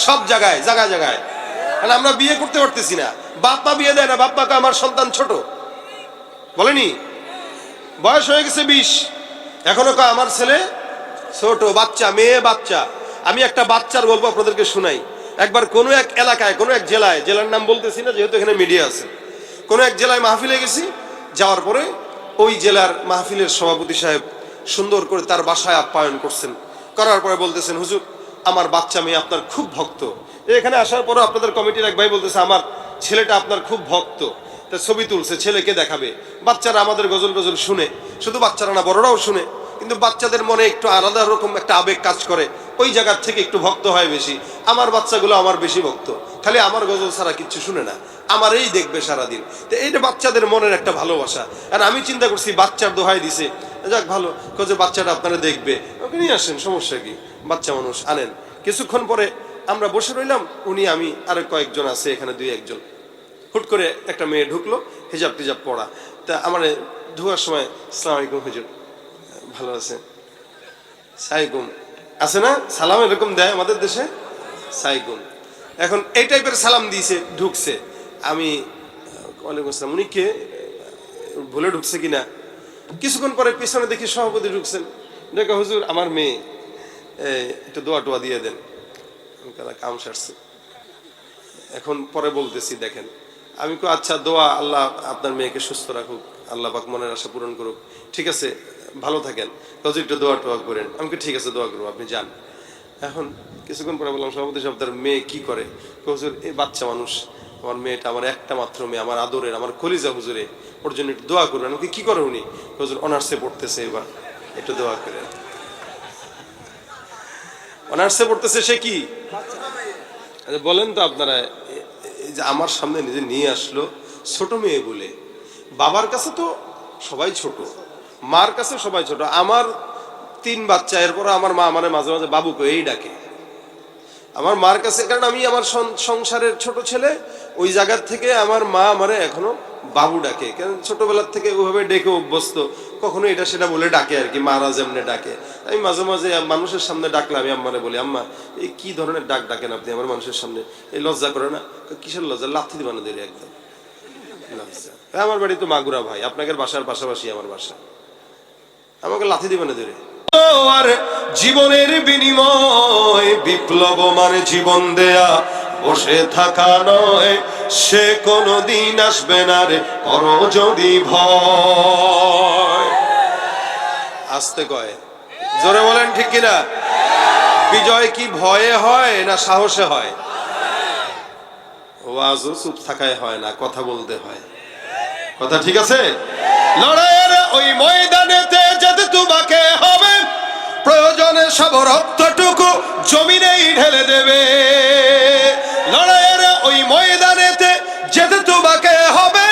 সব জায়গায় জায়গায় জায়গায়। কারণ আমরা বিয়ে করতে পারতেছি না, বাপ মা বিয়ে দেয় না, বাপ মাকে আমার সন্তান ছোট বলেনি, বয়স হয়ে গেছে 20, এখনো কয় আমার ছেলে ছোট, বাচ্চা, মেয়ে বাচ্চা। আমি একটা বাচ্চার গল্প আপনাদেরকে শোনাই। একবার কোনো এক এলাকায়, কোনো এক জেলায়, জেলার নাম বলতেছি না যেহেতু এখানে মিডিয়া আছে, কোনো এক জেলায় মাহফিলে গেছি। যাওয়ার পরে ওই জেলার মাহফিলের সভাপতি সাহেব সুন্দর করে তার বাসায় আপ্যায়ন করছেন। করার পরে বলতেছেন, হুজুর আমার বাচ্চা মেয়ে আপনার খুব ভক্ত। এখানে আসার পরে আপনাদের কমিটির এক ভাই বলতেছে, আমার ছেলেটা আপনার খুব ভক্ত। তা ছবি তুলছে, ছেলেকে দেখাবে। বাচ্চারা আমাদের গজল টজল শুনে, শুধু বাচ্চারা না বড়রাও শুনে, কিন্তু বাচ্চাদের মনে একটু আলাদা রকম একটা আবেগ কাজ করে, ওই জায়গার থেকে একটু ভক্ত হয় বেশি। আমার বাচ্চাগুলো আমার বেশি ভক্ত, খালি আমার গজল ছাড়া কিচ্ছু শুনে না, আমার এই দেখবে সারাদিন। তো এইটা বাচ্চাদের মনের একটা ভালোবাসা। আর আমি চিন্তা করছি বাচ্চার দোহাই দিছে, যাক ভালো যে বাচ্চাটা আপনারা দেখবে, ওকে নিয়ে আসেন, সমস্যা কি, বাচ্চা মানুষ আনেন। কিছুক্ষণ পরে আমরা বসে রইলাম, উনি আমি আরো কয়েকজন আছে এখানে, 2-1 জন। হুট করে একটা মেয়ে ঢুকলো, হিজাব টিজাব পড়া। তা আমার ঢুকার সময়, আসসালামু আলাইকুম হুজুর, ভালো আছে? সাইকুম আছে না, সালাম এরকম দেয় আমাদের দেশে, সাইকুম। এখন এই টাইপের সালাম দিয়েছে, ঢুকছে। আমি ওয়ালাইকুম আসসালাম, উনি কে, ভুলে ঢুকছে কিনা। কিছুক্ষণ পরে পেছনে দেখি সভাপতি ঢুকছেন, দেখো হুজুর আমার মেয়ে, একটু দোয়া টোয়া দিয়ে দেন, কাম সারছে। এখন পরে বলতেছি, দেখেন আমি কো আচ্ছা দোয়া, আল্লাহ আপনার মেয়েকে সুস্থ রাখুক, আল্লাহ পাক মনের আশা পূরণ করুক, ঠিক আছে ভালো থাকেন, হুজুর একটু দোয়া টোয়া করেন। আমি কি ঠিক আছে দোয়া করবো, আপনি যান। এখন কিছুক্ষণ পরে বললাম, সভাপতি সাহেব তার মেয়ে কি করে? হুজুর এই বাচ্চা মানুষ, আমার মেয়েটা আমার একটা মাত্র মেয়ে, আমার আদরের, আমার কলিজা, হুজুরে ওর জন্য একটু দোয়া করবেন। আমাকে কি করে উনি? হুজুর অনার্সে পড়তেছে, এবার একটু দোয়া করেন। অনার্সে পড়তেছে, সে কি বলেন তো আপনারা? যে আমার সামনে নিজে নিয়ে আসলো, ছোট মেয়ে বলে। বাবার কাছে তো সবাই ছোট, মার কাছে সবাই ছোট। আমার 3 বাচ্চা, এরপর আমার মা মানে মাঝে মাঝে বাবুকে এই ডাকে আমার মার কাছে, কারণ আমি আমার সংসারের ছোট ছেলে। ওই জায়গার থেকে আমার মা আমারে এখনো বাবু ডাকে, কারণ ছোটবেলার থেকে ওইভাবে ডেকে অভ্যস্ত, কখনো এটা সেটা বলে ডাকে আর কি, মারা যেমনে ডাকে। আমি মাঝে মাঝে মানুষের সামনে ডাকলে আমি আম্মারে বলি, আম্মা এই কি ধরনের ডাক ডাকেন আপনি আমার মানুষের সামনে, এই লজ্জা করে না? কিসের লজ্জা? লাথি দিবানো দেরি একদম লজ্জা। আমার বাড়ি তো মাগুরা ভাই, আপনাদের বাসার পাশাপাশি আমার বাসা, আমাকে লাথি দিবানো দেরি। আর জীবনের বিনিময় বিপ্লব মানে জীবন দেয়া, বসে থাকা নয়, সে কোনদিন আসবে না রে, করো যদি ভয়। আসতে কয়, জোরে বলেন ঠিক কিনা? বিজয় কি ভয়ে হয় না সাহসে হয়? ওয়াজও চুপ থাকায় হয় না, কথা বলতে হয়। কথা ঠিক আছে? লড়াইয়ের ওই ময়দানেতে যেতে তোমাকে হবে, প্রয়োজনে সব রক্তটুকু জমিনেই ঢেলে দেবে। লড়াইয়ের ওই ময়দানেতে যেতে তোমাকে হবে,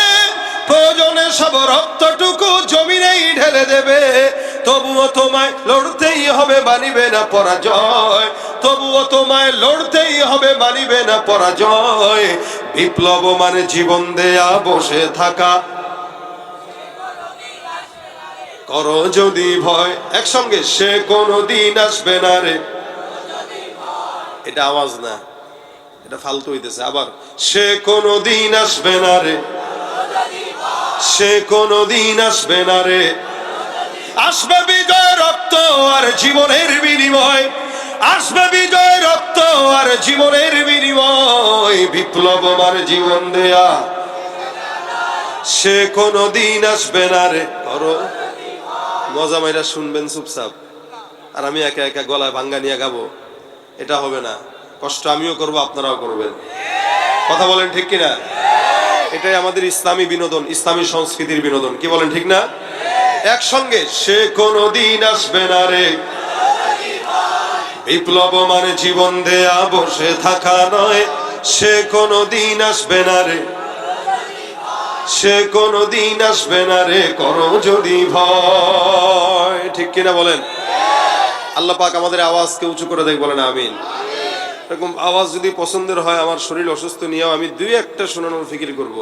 প্রয়োজনে সব রক্তটুকু জমিনেই ঢেলে দেবে। তবুও তোমায় লড়তেই হবে, মানিবে না পরাজয়। তবুও তোমায় লড়তেই হবে, মানিবে না পরাজয়। বিপ্লব মানে জীবন দেয়া, বসে থাকা করো যদি ভয়। একসঙ্গে, সে কোনদিন আসবে না রে। এটা আওয়াজ না, এটা ফালতু হইতেছে। আবার, সে কোনদিন আসবে না রে, সে কোনদিন আসবে না রে। আসবে বিজয় রক্ত আর জীবনের বিনিময়, আসবে বিজয় রক্ত আর জীবনের বিনিময়। বিপ্লব মানে জীবন দেয়া, সে কোনদিন আসবে না রে। করো মজা মাইরা শুনবেন চুপচাপ, আর আমি একা একা গলায় ভাঙ্গা নিয়ে গাবো, এটা হবে না। কষ্ট আমিও করব, আপনারাও করবেন। কথা বলেন ঠিক কিনা? এটাই আমাদের ইসলামী বিনোদন, ইসলামী সংস্কৃতির বিনোদন। কি বলেন ঠিক না? একসঙ্গে, সে কোনদিন আসবে না রে। বিপ্লব মানে জীবন দেয়া, বসে থাকা নয়, সে কোনদিন আসবে না রে, সে কোনদিন আসবে না রে, করো যদি ভয়। ঠিক কিনা বলেন? আল্লাহ পাক আমাদের আওয়াজকে উঁচু করে দেখ, বলেন আমিন। এরকম আওয়াজ যদি পছন্দের হয়, আমার শরীর অসুস্থ নিয়েও আমি 2-1টা শোনানোর ফিকির করব।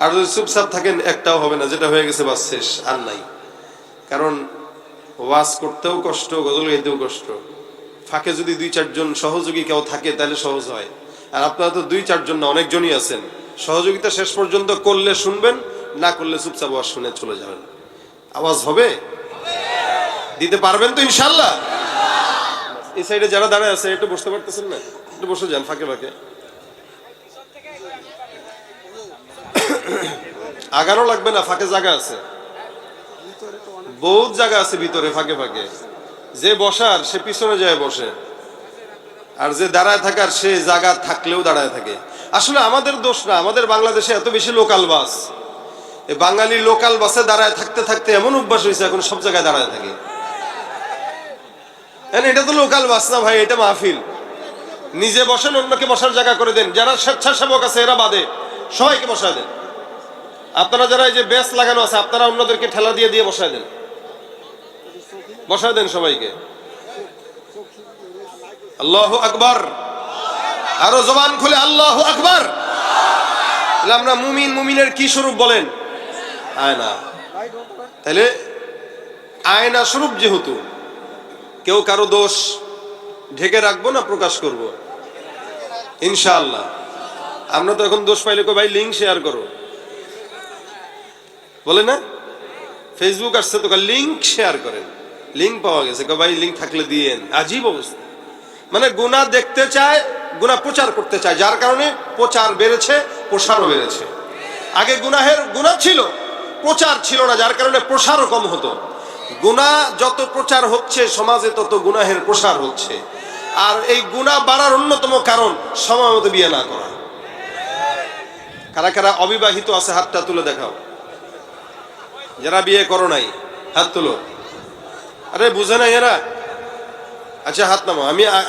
আর যদি চুপচাপ থাকেন, একটাও হবে না, যেটা হয়ে গেছে বাস শেষ, আর নাই। কারণ ওয়াজ করতেও কষ্ট, গজল গাইতেও কষ্ট। ফাঁকে যদি 2-4 জন সহযোগী কেউ থাকে তাহলে সহজ হয়। আর আপনারা তো 2-4 জন না, অনেকজনই আছেন। সহযোগিতা শেষ পর্যন্ত করলে শুনবেন, না করলে চুপচাপ আওয়াজ শুনে চলে যাবেন। আওয়াজ হবে, দিতে পারবেন তো ইনশাল্লাহ? এই সাইডে যারা দাঁড়ায় আছে একটু বসতে পারতেছেন না? একটু বসে যান ফাঁকে ফাঁকে। আগানো লাগবে না, ফাঁকে জায়গা আছে, বহুত জায়গা আছে ভিতরে ফাঁকে ফাঁকে। যে বসার সে পিছনে যায় বসে, আর যে দাঁড়ায় থাকার সে জায়গা থাকলেও দাঁড়ায় থাকে। আসলে আমাদের দোষ না, আমাদের বাংলাদেশে এত বেশি লোকাল বাস, এই বাঙালি লোকাল বাসে দাঁড়ায় থাকতে থাকতে এমন অভ্যাস হয়েছে এখন সব জায়গায় দাঁড়ায় থাকে। এটা তো লোকাল বাস না ভাই, এটা মাহফিল। নিজে বসেন, অন্যকে বসার জায়গা করে দেন। যারা স্বেচ্ছাসেবক আছে এরা বাদে সবাইকে বসায় দেন। আপনারা যারা এই যে বেস লাগানো আছে আপনারা অন্যদেরকে ঠেলা দিয়ে দিয়ে বসায় দেন, বসায় দেন সবাইকে। আল্লাহু আকবার, আরো জবান খুলে আল্লাহু আকবার। আমরা মুমিন, মুমিনের কি স্বরূপ বলেন? আয়না। তাহলে আয়না স্বরূপ যেহেতু, কেউ কারো দোষ ঢেকে রাখবো না প্রকাশ করব ইনশাআল্লাহ। আমরা তো এখন দোষ পাইলে ভাই লিঙ্ক শেয়ার করো বলে না, ফেসবুক আসছে তো লিঙ্ক শেয়ার করেন, লিঙ্ক পাওয়া গেছে ভাই লিঙ্ক থাকলে দিয়েন। আজীব অবস্থা, মানে গুনাহ দেখতে চায়, গুনাহ প্রচার করতে চায়, যার কারণে প্রচার বেড়েছে, প্রসারও বেড়েছে। আগে গুনাহ ছিল, প্রচার ছিল না, যার কারণে প্রসারও কম হতো। গুনাহ যত প্রচার হচ্ছে সমাজে তত গুনাহের প্রসার হচ্ছে। আর এই গুনাহ বাড়ার অন্যতম কারণ সময় মতো বিয়ে না করা। কারা কারা অবিবাহিত আছে হাতটা তুলে দেখাও। যারা বিয়ে করো নাই হাত তুলো। আরে বুঝে নাই এরা? আচ্ছা হাত নামো।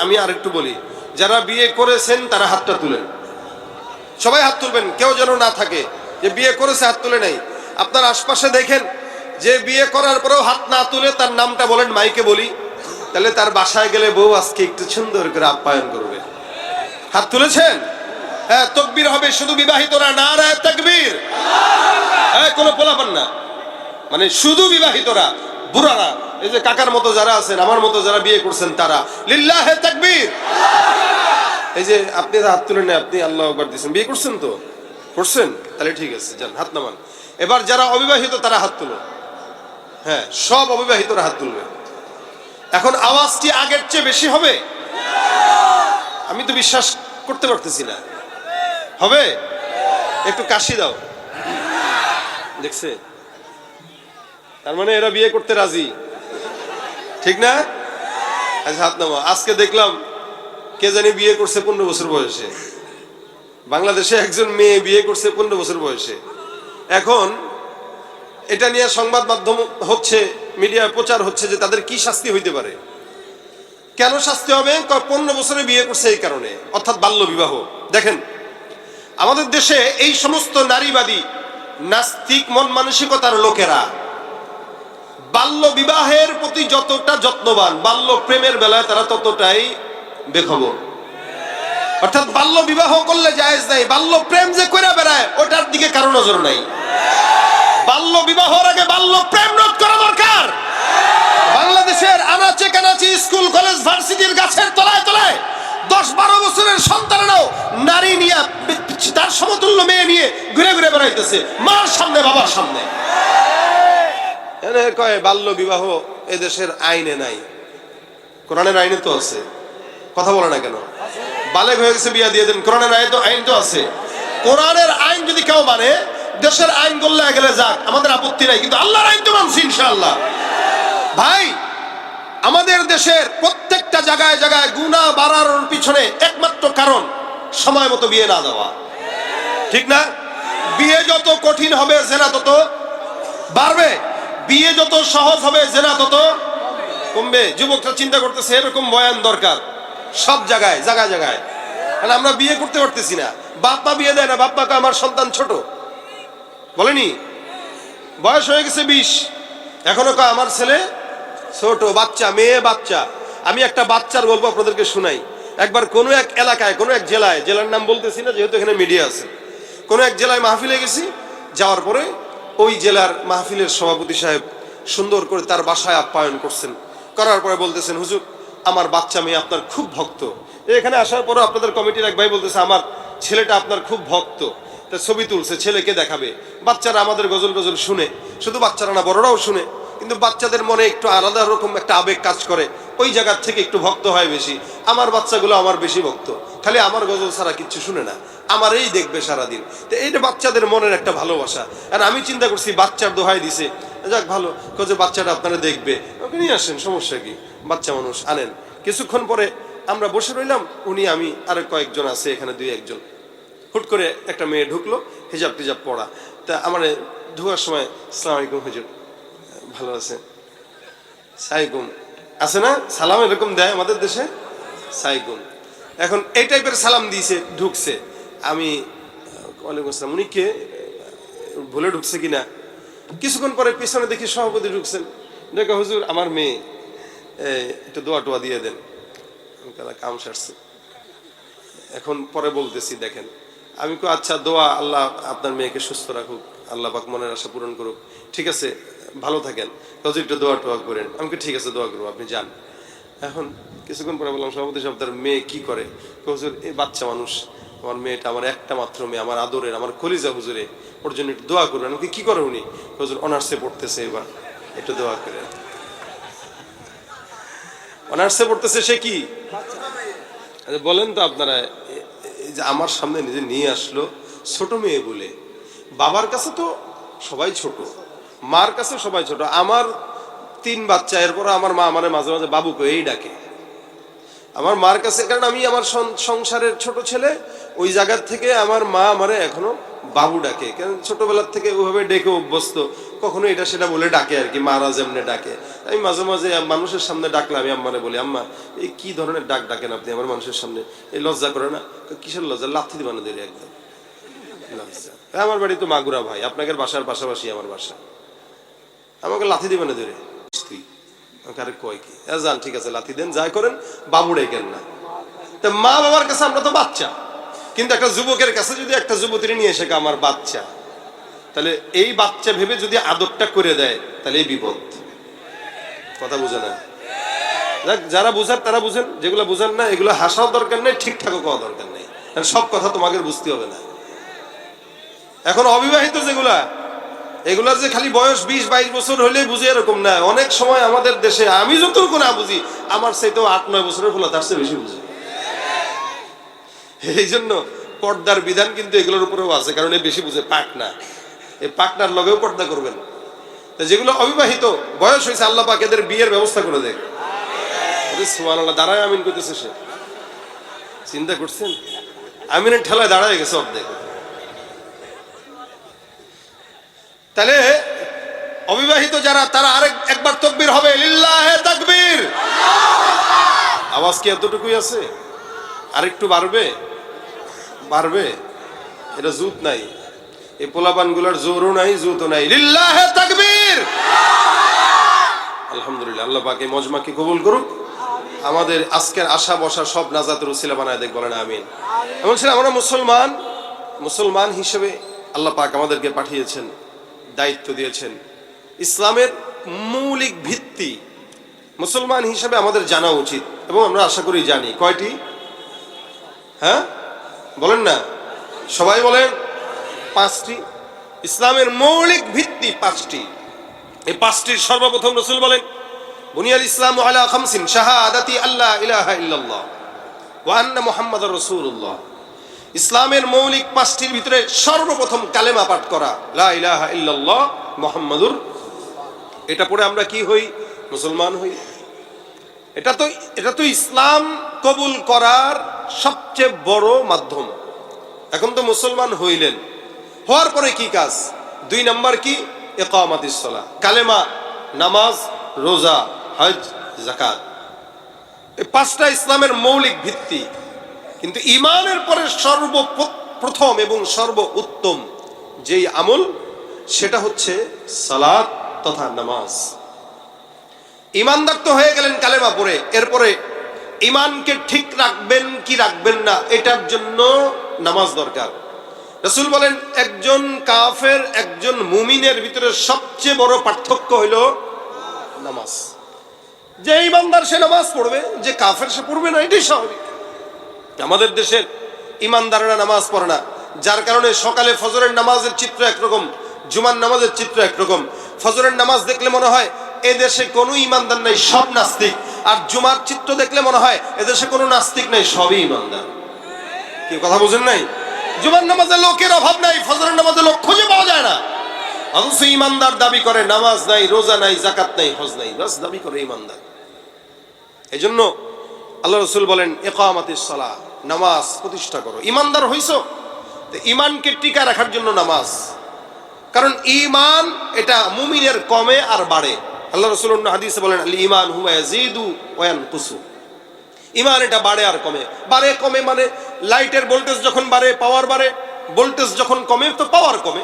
আমি আর একটু বলি, যারা বিয়ে করেছেন তারা হাতটা তুলেন, সবাই হাত তুলবেন, কেউ যেন না থাকে যে বিয়ে করেছে হাত তুলে নাই। আপনার আশপাশে দেখেন যে বিয়ে করার পরেও হাত না তুলে তার নামটা বলেন, মাইকে বলি, তাহলে তার বাসায় গেলে বউ আজকে একটু সুন্দর করে আপ্যায়ন করবে। হাত তুলেছেন? হ্যাঁ, তাকবীর হবে। শুধু বিবাহিতরা, নারায়ে তাকবীর। হ্যাঁ, কোনো পোলাপান না, মানে শুধু বিবাহিতরা, বুড়ারা, এই যে কাকার মতো যারা আছেন, আমার মতো যারা বিয়ে করছেন তারা, লিল্লাহে তাকবীর। এই যে আপনি হাত তুলেন, আপনি আল্লাহু আকবার দিয়েছেন, বিয়ে করছেন তো? করছেন? তাহলে ঠিক আছে, যান হাত নামান। এবার যারা অবিবাহিত তারা হাত তুলো। হ্যাঁ, সব অবিবাহিতরা হাত তুলবে। এখন আওয়াজ কি আগের চেয়ে বেশি হবে? আমি তো বিশ্বাস করতে পারতেছি না। হবে? একটু কাশি দাও। দেখছে? তার মানে এরা বিয়ে করতে রাজি, ঠিক না? আচ্ছা হাত নামা। আজকে দেখলাম কে জানি বিয়ে করছে 15 বছর বয়সে। বাংলাদেশে একজন মেয়ে বিয়ে করছে 15 বছর বয়সে। এখন এটা নিয়ে সংবাদ মাধ্যম হচ্ছে, মিডিয়ায় প্রচার হচ্ছে যে তাদের কি শাস্তি হইতে পারে। কেন শাস্তি হবে? 15 বছরে বিয়ে করছে এই কারণে, অর্থাৎ বাল্য বিবাহ। দেখেন আমাদের দেশে এই সমস্ত নারীবাদী নাস্তিক মন মানসিকতার লোকেরা বাল্য বিবাহের প্রতি যতটা যত্নবান, বাল্য প্রেমের বেলায় তারা ততটাই বেখবর। অর্থাৎ বাল্য বিবাহ করলে জায়েজ নাই, বাল্য প্রেম যে কইরা বেড়ায় ওটার দিকে কারো নজর নাই। বাল্য বিবাহের আগে বাল্য প্রেম রোধ করা দরকার। বাংলাদেশের আনাচে কানাচে, স্কুল কলেজ ভার্সিটির গাছের তলায় তলায় 10-12 বছরের সন্তানরাও নারী নিয়ে, তার সমতুল্য মেয়ে নিয়ে ঘুরে ঘুরে বেড়াইতেছে, মার সামনে বাবার সামনে। কয় বাল্য বিবাহ এদেশের আইনে নাই। কোরআনের আইনে তো আছে, কথা বলে না কেন? বালেগ হয়ে গেছে বিয়া দিয়ে দেন, কোরআনের আইন তো আছে। কোরআনের আইন যদি কেউ মানে, দেশের আইন করলে গেলে যাক, আমাদের আপত্তি নাই, কিন্তু আল্লাহর আইন তো মানছি ইনশাআল্লাহ। ভাই, আমাদের দেশের প্রত্যেকটা জায়গায় জায়গায় গুনাহ বাড়ার পিছনে একমাত্র কারণ সময় মতো বিয়ে না দেওয়া, ঠিক না? বিয়ে যত কঠিন হবে জেনা তত বাড়বে, বিয়ে যত সহজ হবে জেনা তত কমবে। যুবকরা চিন্তা করতেছে এরকম বয়ান দরকার সব জায়গায় জায়গায় জায়গায়। কারণ আমরা বিয়ে করতে পারতেছি না, বাপ মা বিয়ে দেয় না। বাপ মাকে আমার সন্তান ছোট বলেনি, বয়স হয়ে গেছে 20, এখনো আমার ছেলে ছোট বাচ্চা, মেয়ে বাচ্চা। আমি একটা বাচ্চার গল্প আপনাদেরকে শুনাই। একবার কোনো এক এলাকায়, কোনো এক জেলায়, জেলার নাম বলতেছি না যেহেতু এখানে মিডিয়া আছে, কোনো এক জেলায় মাহফিলে গেছি। যাওয়ার পরে ওই জেলার মাহফিলের সভাপতি সাহেব সুন্দর করে তার বাসায় আপ্যায়ন করছেন। করার পরে বলতেছেন, হুজুর আমার বাচ্চা মেয়ে আপনার খুব ভক্ত। এখানে আসার পরও আপনাদের কমিটির এক ভাই বলতেছে আমার ছেলেটা আপনার খুব ভক্ত, তা ছবি তুলছে, ছেলেকে দেখাবে। বাচ্চারা আমাদের গজল টজল শুনে, শুধু বাচ্চারা না বড়রাও শুনে, কিন্তু বাচ্চাদের মনে একটু আলাদা রকম একটা আবেগ কাজ করে, ওই জায়গার থেকে একটু ভক্ত হয় বেশি। আমার বাচ্চাগুলো আমার বেশি ভক্ত, খালি আমার গজল ছাড়া কিচ্ছু শুনে না, আমার এই দেখবে সারাদিন। তো এইটা বাচ্চাদের মনের একটা ভালোবাসা। আর আমি চিন্তা করছি বাচ্চার দোহাই দিছে, যাক ভালো যে বাচ্চাটা আপনারা দেখবে, ওকে নিয়ে আসেন, সমস্যা কি, বাচ্চা মানুষ আনেন। কিছুক্ষণ পরে আমরা বসে রইলাম, উনি আমি আর কয়েকজন আছে এখানে, দুই একজন। হুট করে একটা মেয়ে ঢুকলো, হিজাব টিজাব পড়া। তা আমার ঢুকার সময় আসসালামু আলাইকুম হুজুর, ভালো আছে? সাইকুম আছে না, সালাম এরকম দেয় আমাদের দেশে, সাইকুম। এখন এই টাইপের সালাম দিয়েছে, ঢুকছে। আমি ওয়ালাইকুম আসসালাম, উনি কে, ভুলে ঢুকছে কিনা। কিছুক্ষণ পরে পেছনে দেখি সভাপতি ঢুকছেন, দেখো হুজুর আমার মেয়ে, একটু দোয়া টোয়া দিয়ে দেন। কাম সারছে। এখন পরে বলতেছি দেখেন, আমি কো আচ্ছা দোয়া, আল্লাহ আপনার মেয়েকে সুস্থ রাখুক, আল্লাহ পাক মনের আশা পূরণ করুক, ঠিক আছে ভালো থাকেন, হুজুর একটু দোয়া টোয়া করেন। আমাকে ঠিক আছে দোয়া করবো, আপনি যান। এখন কিছুক্ষণ পরে বললাম সভাপতি সাহেব তার মেয়ে কি করে? হুজুর এই বাচ্চা মানুষ, আমার মেয়েটা আমার একটা মাত্র মেয়ে, আমার আদরের, আমার কলিজা, হুজুরে ওর জন্য একটু দোয়া করবেন। আমাকে কি করে উনি? হুজুর অনার্সে পড়তেছে, এবার একটু দোয়া করেন। অনার্সে পড়তেছে, সে কি বলেন তো আপনারা? যে আমার সামনে নিজে নিয়ে আসলো ছোট মেয়ে বলে। বাবার কাছে তো সবাই ছোট, মার কাছে সবাই ছোট। আমার 3 বাচ্চা, এরপর আমার মা মানে মাঝে মাঝে বাবুকে এই ডাকে আমার মার কাছে, কারণ আমি আমার সংসারের ছোট ছেলে। ওই জায়গার থেকে আমার মা আমারে এখনো বাবু ডাকে, কারণ ছোটবেলার থেকে ওইভাবে ডেকে অভ্যস্ত, কখনো এটা সেটা বলে ডাকে আর কি, মারা যেমনে ডাকে। আমি মাঝে মাঝে মানুষের সামনে ডাকলে আমি আম্মারে বলি, আম্মা এই কি ধরনের ডাক ডাকেন আপনি আমার মানুষের সামনে, এই লজ্জা করে না? কিসের লজ্জা? লাথি দিবানো দেরি একদম লজ্জা। আমার বাড়ি তো মাগুরা ভাই, আপনাদের বাসার পাশাপাশি আমার বাসা, আমাকে লাথি দিবানো দেরি স্ত্রী। আরে কয় কি, যান ঠিক আছে লাথি দেন, যাই করেন, বাবু ডেকেন না। তা মা বাবার কাছে আমরা তো বাচ্চা, কিন্তু একটা যুবকের কাছে যদি একটা যুবতী নিয়ে এসে আমার বাচ্চা, তাহলে এই বাচ্চা ভেবে যদি আদরটা করে দেয়, তাহলে এই বিপদ। কথা বুঝে না? যারা বুঝার তারা বুঝেন, যেগুলো বুঝেন না এগুলো হাসাও দরকার নেই, ঠিকঠাকও কওয়া দরকার নেই, কারণ সব কথা তোমাকে বুঝতে হবে না। এখন অবিবাহিত যেগুলা, এগুলার যে খালি বয়স 20-22 বছর হলেই বুঝে এরকম না। অনেক সময় আমাদের দেশে আমি যতটুকু না বুঝি, আমার চাইতেও 8-9 বছরের ফলে তার চেয়ে বেশি বুঝে। এই জন্য পর্দার বিধান কিন্তু এগুলোর উপরেও আছে, কারণ এ বেশি বুঝে, পাকনা। এই পাকনার লগেও পর্দা করবেন। যেগুলো অবিবাহিত, বয়স হয়েছে, আল্লাহ পাক এদের বিয়ের ব্যবস্থা করে দেয়। সুবহানাল্লাহ, দাঁড়ায় আমিন করতেছে সে, চিন্তা করছেন? আমিনের ঠেলায় দাঁড়ায় গেছে অর্ধেক। তাহলে অবিবাহিত যারা, তারা একবার তাকবীর হবে, লিল্লাহে তাকবীর। আওয়াজ কি এতটুকুই আছে? আরেকটু বাড়বে, বাড়বে। এটা জুত নাই, এই পোলাপান গুলার জোরও নাই, জুতও নাই। লিল্লাহে তাকবীর। আলহামদুলিল্লাহ, আল্লাহ পাক এই মজমাকে কবুল করুক, আমাদের আজকের আশা বসা সব নাজাতের উসিলা বানায় দেখ, বলেন আমিন। এমন ছিল আমরা মুসলমান হিসেবে আল্লাহ পাক আমাদেরকে পাঠিয়েছেন, দায়িত্ব দিয়েছেন। ইসলামের মৌলিক ভিত্তি মুসলমান হিসেবে আমাদের জানা উচিত, এবং আমরা আশা করি জানি। কয়টি? হ্যাঁ বলেন না, সবাই বলেন। 5টি। ইসলামের মৌলিক ভিত্তি 5টি। এই 5টির সর্বপ্রথম রাসূল বলেন, বুনিয়াল ইসলামু আলা খামসিন, শাহাদাতি আল্লা ইলাহা ইল্লাল্লাহ ওয়া আন্না মুহাম্মাদুর রাসূলুল্লাহ। ইসলামের মৌলিক 5টির ভিতরে সর্বপ্রথম কালেমা পাঠ করা, লা ইলাহা ইল্লাল্লাহ মুহাম্মাদুর। এটা পড়ে আমরা কি হই? মুসলমান হই। এটা তো ইসলাম কবুল করার সবচেয়ে বড় মাধ্যম। এখন তো মুসলমান হইলেন, হওয়ার পরে কি কাজ? 2 নাম্বার কি? ইকামাতিস সালাহ, কালেমা, নামাজ, রোজা, হজ, যাকাত। এই 5টা ইসলামের মৌলিক ভিত্তি। কিন্তু ঈমানের পরে সর্বপ্রথম এবং সর্ব উত্তম যেই আমল, সেটা হচ্ছে সালাত তথা নামাজ। ঈমানদার তো হয়ে গেলেন কালেমা পড়ে, এরপরে ঈমানকে ঠিক রাখবেন কি রাখবেন না, এটার জন্য নামাজ দরকার। রাসূল বলেন, একজন কাফের একজন মুমিনের ভিতরে সবচেয়ে বড় পার্থক্য হইল নামাজ। যে ইমানদার সে নামাজ পড়বে, যে কাফের সে পড়বে না, এটাই স্বাভাবিক। আমাদের দেশের ইমানদাররা নামাজ পড়ে না, যার কারণে সকালে ফজরের নামাজের চিত্র একরকম, জুমার নামাজের চিত্র একরকম। ফজরের নামাজ দেখলে মনে হয় এ দেশে কোনো ইমানদার নাই, সব নাস্তিক। আর জুমার চিত্র দেখলে মনে হয় এ দেশে কোনো নাস্তিক নাই, সবই ইমানদার। কি কথা বুঝেন নাই? জুমার নামাজে লোকের অভাব নাই, ফজরের নামাজে লোক খুঁজে পাওয়া যায় না। অথচ ইমানদার দাবি করে নামাজ নাই, রোজা নাই, জাকাত নাই, হজ নাই, বাস দাবি করে ইমানদার। এই জন্য আল্লাহ রসুল বলেন ইকামাতিস সালাহ, নামাজ প্রতিষ্ঠা করো। ইমানদার হইছো, ইমানকে টিকা রাখার জন্য নামাজ। কারণ ইমান এটা মুমিনের কমে আর বাড়ে। আল্লাহ রসুল অন্য হাদিসে বলেন আল ঈমান হুয়া ইয়াজিদু ওয়া ইয়ানকুসু। ইমান এটা বাড়ে আর কমে। বাড়ে কমে মানে লাইটের ভোল্টেজ যখন বাড়ে পাওয়ার বাড়ে, ভোল্টেজ যখন কমে তো পাওয়ার কমে।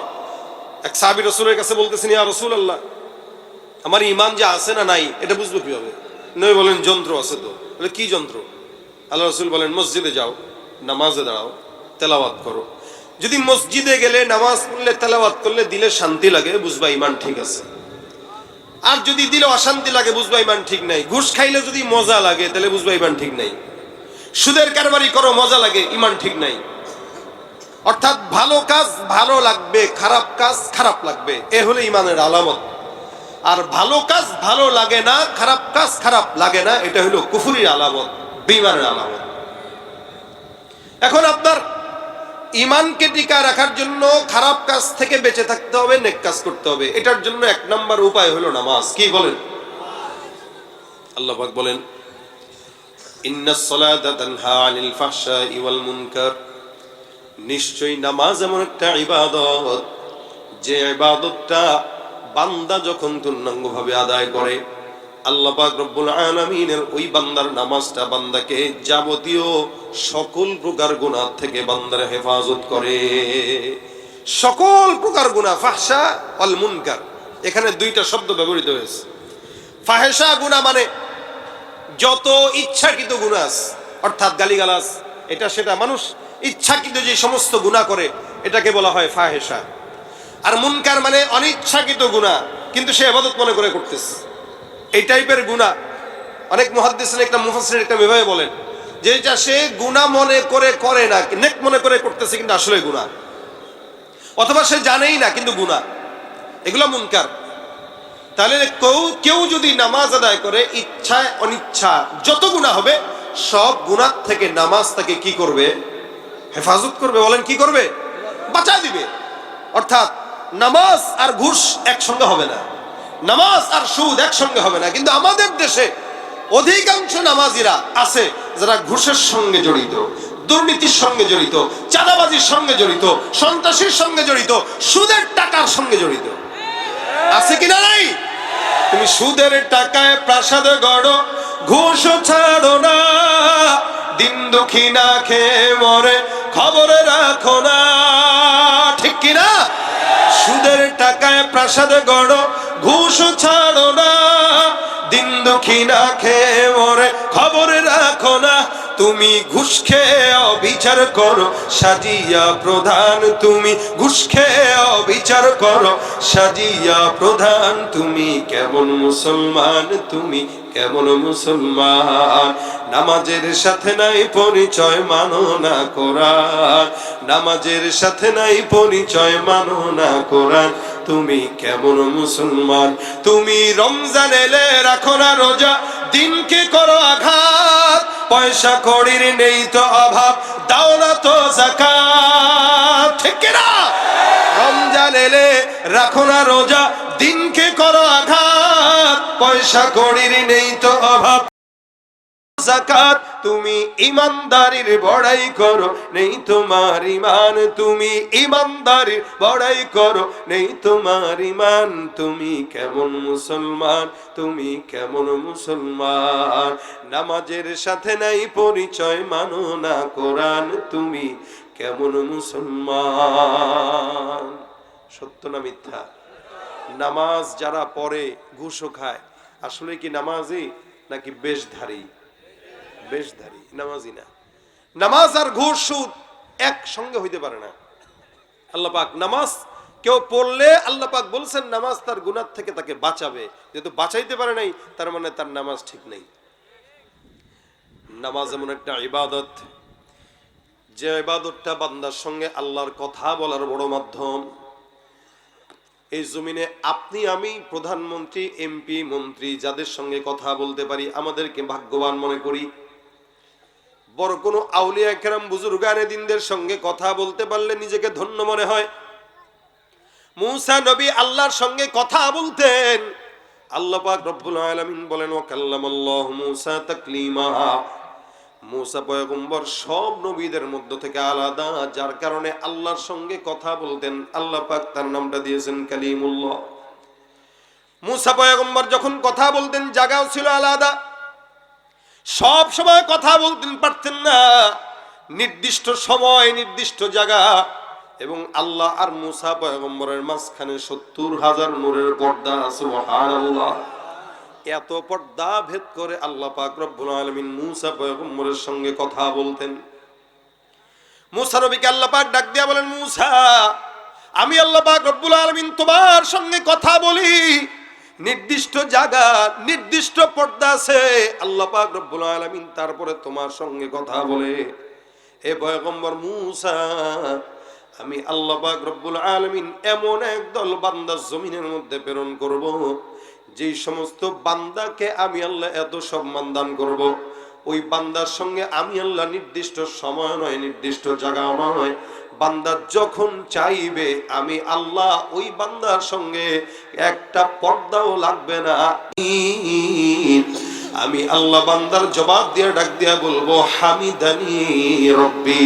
এক সাহাবী রসুলের কাছে বলতেছেন ইয়া রাসূলুল্লাহ, আমার ইমান যে আছে না নাই এটা বুঝবো কিভাবে? নবী বলেন যন্ত্র আছে তো। বলে কি যন্ত্র? আল্লাহ রসুল বলেন মসজিদে যাও, নামাজে দাঁড়াও, তেলাওয়াত করো। যদি মসজিদে গেলে নামাজ পড়লে তেলাওয়াত করলে দিলে শান্তি লাগে, বুঝবা ইমান ঠিক আছে। আর যদি দিলে অশান্তি লাগে, বুঝবা ইমান ঠিক নাই। ঘুষ খাইলে যদি মজা লাগে তাহলে বুঝবা ইমান ঠিক নাই। সুদের কারবারি করো মজা লাগে, ইমান ঠিক নাই। অর্থাৎ ভালো কাজ ভালো লাগবে, খারাপ কাজ খারাপ লাগবে, এ হলো ইমানের আলামত। আর ভালো কাজ ভালো লাগে না, খারাপ কাজ খারাপ লাগে না, এটা হলো কুফরির আলামত, বেঈমানের আলামত। এখন আপনার ইমানকে টিকা রাখার জন্য খারাপ কাজ থেকে বেঁচে থাকতে হবে, নেক কাজ করতে হবে। এটার জন্য এক নাম্বার উপায় হলো নামাজ। কি বলেন? আল্লাহ পাক বলেন ইন্নাস সালাতা তানহা আনিল ফাহশাই ওয়াল মুনকার। নিশ্চয়ই নামাজ এমন একটা ইবাদত, যে ইবাদতটা বান্দা যখন পূর্ণাঙ্গভাবে আদায় করে, আল্লাহ পাক রব্বুল আলামিনের ওই বান্দার নামাজটা বান্দাকে যাবতীয় সকল প্রকার গুনাহ থেকে বান্দার হেফাজত করে। সকল প্রকার গুনাহ, ফাহশা ওয়াল মুনকার, এখানে দুইটা শব্দ ব্যবহৃত হয়েছে। ফাহশা গুনাহ মানে যত ইচ্ছাকৃত গুনাহ, অর্থাৎ গালিগালাজ, এটা সেটা মানুষ ইচ্ছাকৃত যে সমস্ত গুনাহ করে এটাকে বলা হয় ফাহশা। আর মুনকার মানে অনিচ্ছাকৃত গুনাহ, কিন্তু সে ইবাদত মনে করে করতেছে, এই টাইপের গুনাহ। অনেক মুহাদ্দিসিন একটা মুফাসসির একটা বিভাগে বলেন যে এটা সে গুনাহ মনে করে করে না, নেক মনে করে করতেছে কিন্তু আসলে গুনাহ, অথবা সে জানেই না কিন্তু গুনাহ, এগুলো মুনকার। তাহলে কেউ যদি নামাজ আদায় করে ইচ্ছায় অনিচ্ছা যত গুনাহ হবে সব গুনাহ থেকে নামাজ তাকে কি করবে? হেফাজত করবে। বলেন কি করবে? বাঁচায় দিবে। অর্থাৎ নামাজ আর ঘুষ একসঙ্গে হবে না, নামাজ আর সুদ একসঙ্গে হবে না। কিন্তু আমাদের দেশে অধিকাংশ নামাজিরা আছে যারা ঘুষের সঙ্গে জড়িত, দুর্নীতির সঙ্গে জড়িত, চাঁদাবাজির সঙ্গে জড়িত, সন্ত্রাসীর সঙ্গে জড়িত, সুদের টাকার সঙ্গে জড়িত। আছে কিনা নাই? তুমি সুদের টাকায় প্রাসাদ গড়ো, ঘুষ ছাড়ো না, দিন দুঃখী না খেয়ে মরে খবরে রাখো না। ঠিক কিনা? সুদের টাকায় প্রাসাদ গড়ো, ঘুষ ছাড়ো না, দিন দুঃখী না খেয়ে মরে খবরে রাখো না। তুমি ঘুষ খেয়ে অবিচার করো সাজিয়া প্রধান, তুমি ঘুষ খেয়ে অবিচার করো সাজিয়া প্রধান। তুমি কেমন মুসলমান, তুমি কেমন মুসলমান? নামাজের সাথে নাই পরিচয়, মানো না কোরআন। নামাজের সাথে নাই পরিচয়, মানো না কোরআন। তুমি কেমন মুসলমান? তুমি রমজান এলে রাখো না রোজা, দিনকে করো আঘাত, পয়সা কড়ির নেই তো অভাব, দাও না তো যাকাত। ঠিক না? রমজান এলে রাখো না রোজা, দিনকে করো আঘাত, পয়সা কড়ির নেই তো অভাব, যাকাত। তুমি ইমানদারির বড়াই করো, নেই তোমার ইমান। তুমি ইমানদারির বড়াই করো, নেই তোমার ইমান। তুমি কেমন মুসলমান, তুমি কেমন মুসলমান? নামাজের সাথে নাই পরিচয়, মানো না কোরআন। তুমি কেমন মুসলমান? সত্য না মিথ্যা? নামাজ যারা পড়ে ঘুষও খায়, আসলে কি নামাজি নাকি বেশধারী? বেশধারী, নামাজি না। নামাজ আর ঘুষ সুদ একসঙ্গে হইতে পারে না। আল্লাহ পাক নামাজ কেউ পড়লে আল্লাহ পাক বলছেন নামাজ তার গুনাহ থেকে তাকে বাঁচাবে, যেহেতু বাঁচাইতে পারে নাই তার মানে তার নামাজ ঠিক নেই। নামাজ এমন একটা ইবাদত, যে ইবাদতটা বান্দার সঙ্গে আল্লাহর কথা বলার বড় মাধ্যম। এই জমিনে আপনি আমি, প্রধানমন্ত্রী, এমপি, মন্ত্রী যাদের সঙ্গে কথা বলতে পারি আমাদেরকে ভাগ্যবান মনে করি। বড় কোনো আউলিয়া কেরাম বুজুর্গানে দিনদের সঙ্গে কথা বলতে পারলে নিজেকে ধন্য মনে হয়। মূসা নবী আল্লাহর সঙ্গে কথা বলতেন। আল্লাহ পাক রব্বুল আলামিন বলেন ওয়া কাল্লামাল্লাহু মূসা তাকলিমা। মূসা পয়গম্বর সব নবীদের মধ্য থেকে আলাদা, যার কারণে আল্লাহর সঙ্গে কথা বলতেন। আল্লাহ পাক তার নামটা দিয়েছেন কালিমুল্লাহ। মূসা পয়গম্বর যখন কথা বলতেন জায়গাও ছিল আলাদা, সব সময় কথা বলতেন পারতেন না, নির্দিষ্ট সময় নির্দিষ্ট জায়গা। এবং আল্লাহ আর মূসা পয়গম্বরের মাঝখানে ৭০,০০০ নূরের পর্দা। সুবহানাল্লাহ। এত পর্দা ভেদ করে আল্লাহ পাক রব্বুল আলামিন মূসা পয়গম্বরের সঙ্গে কথা বলতেন। মূসা নবীকে আল্লাহ পাক ডাক দিয়া বলেন, মূসা আমি আল্লাহ পাক রব্বুল আলামিন তোমার সঙ্গে কথা বলি, নির্দিষ্ট জায়গা নির্দিষ্ট পর্দা আছে। আল্লাহ পাক রব্বুল আলামিন তারপরে তোমার সঙ্গে কথা বলে। এ পয়গম্বর মূসা, আমি আল্লাহ পাক রব্বুল আলামিন এমন একদল বান্দা জমিনের মধ্যে প্রেরণ করব, যেই সমস্ত বান্দাকে আমি আল্লাহ এত সম্মান দান করব, ওই বান্দার সঙ্গে আমি আল্লাহ নির্দিষ্ট সময় নয় নির্দিষ্ট জায়গা নয়, বান্দা যখন চাইবে আমি আল্লাহ ওই বান্দার সঙ্গে একটা পর্দাও লাগবে না। আমি আল্লাহ বান্দার জবাব দিয়ে ডাক দিয়া বলবো হামিদানি রব্বি।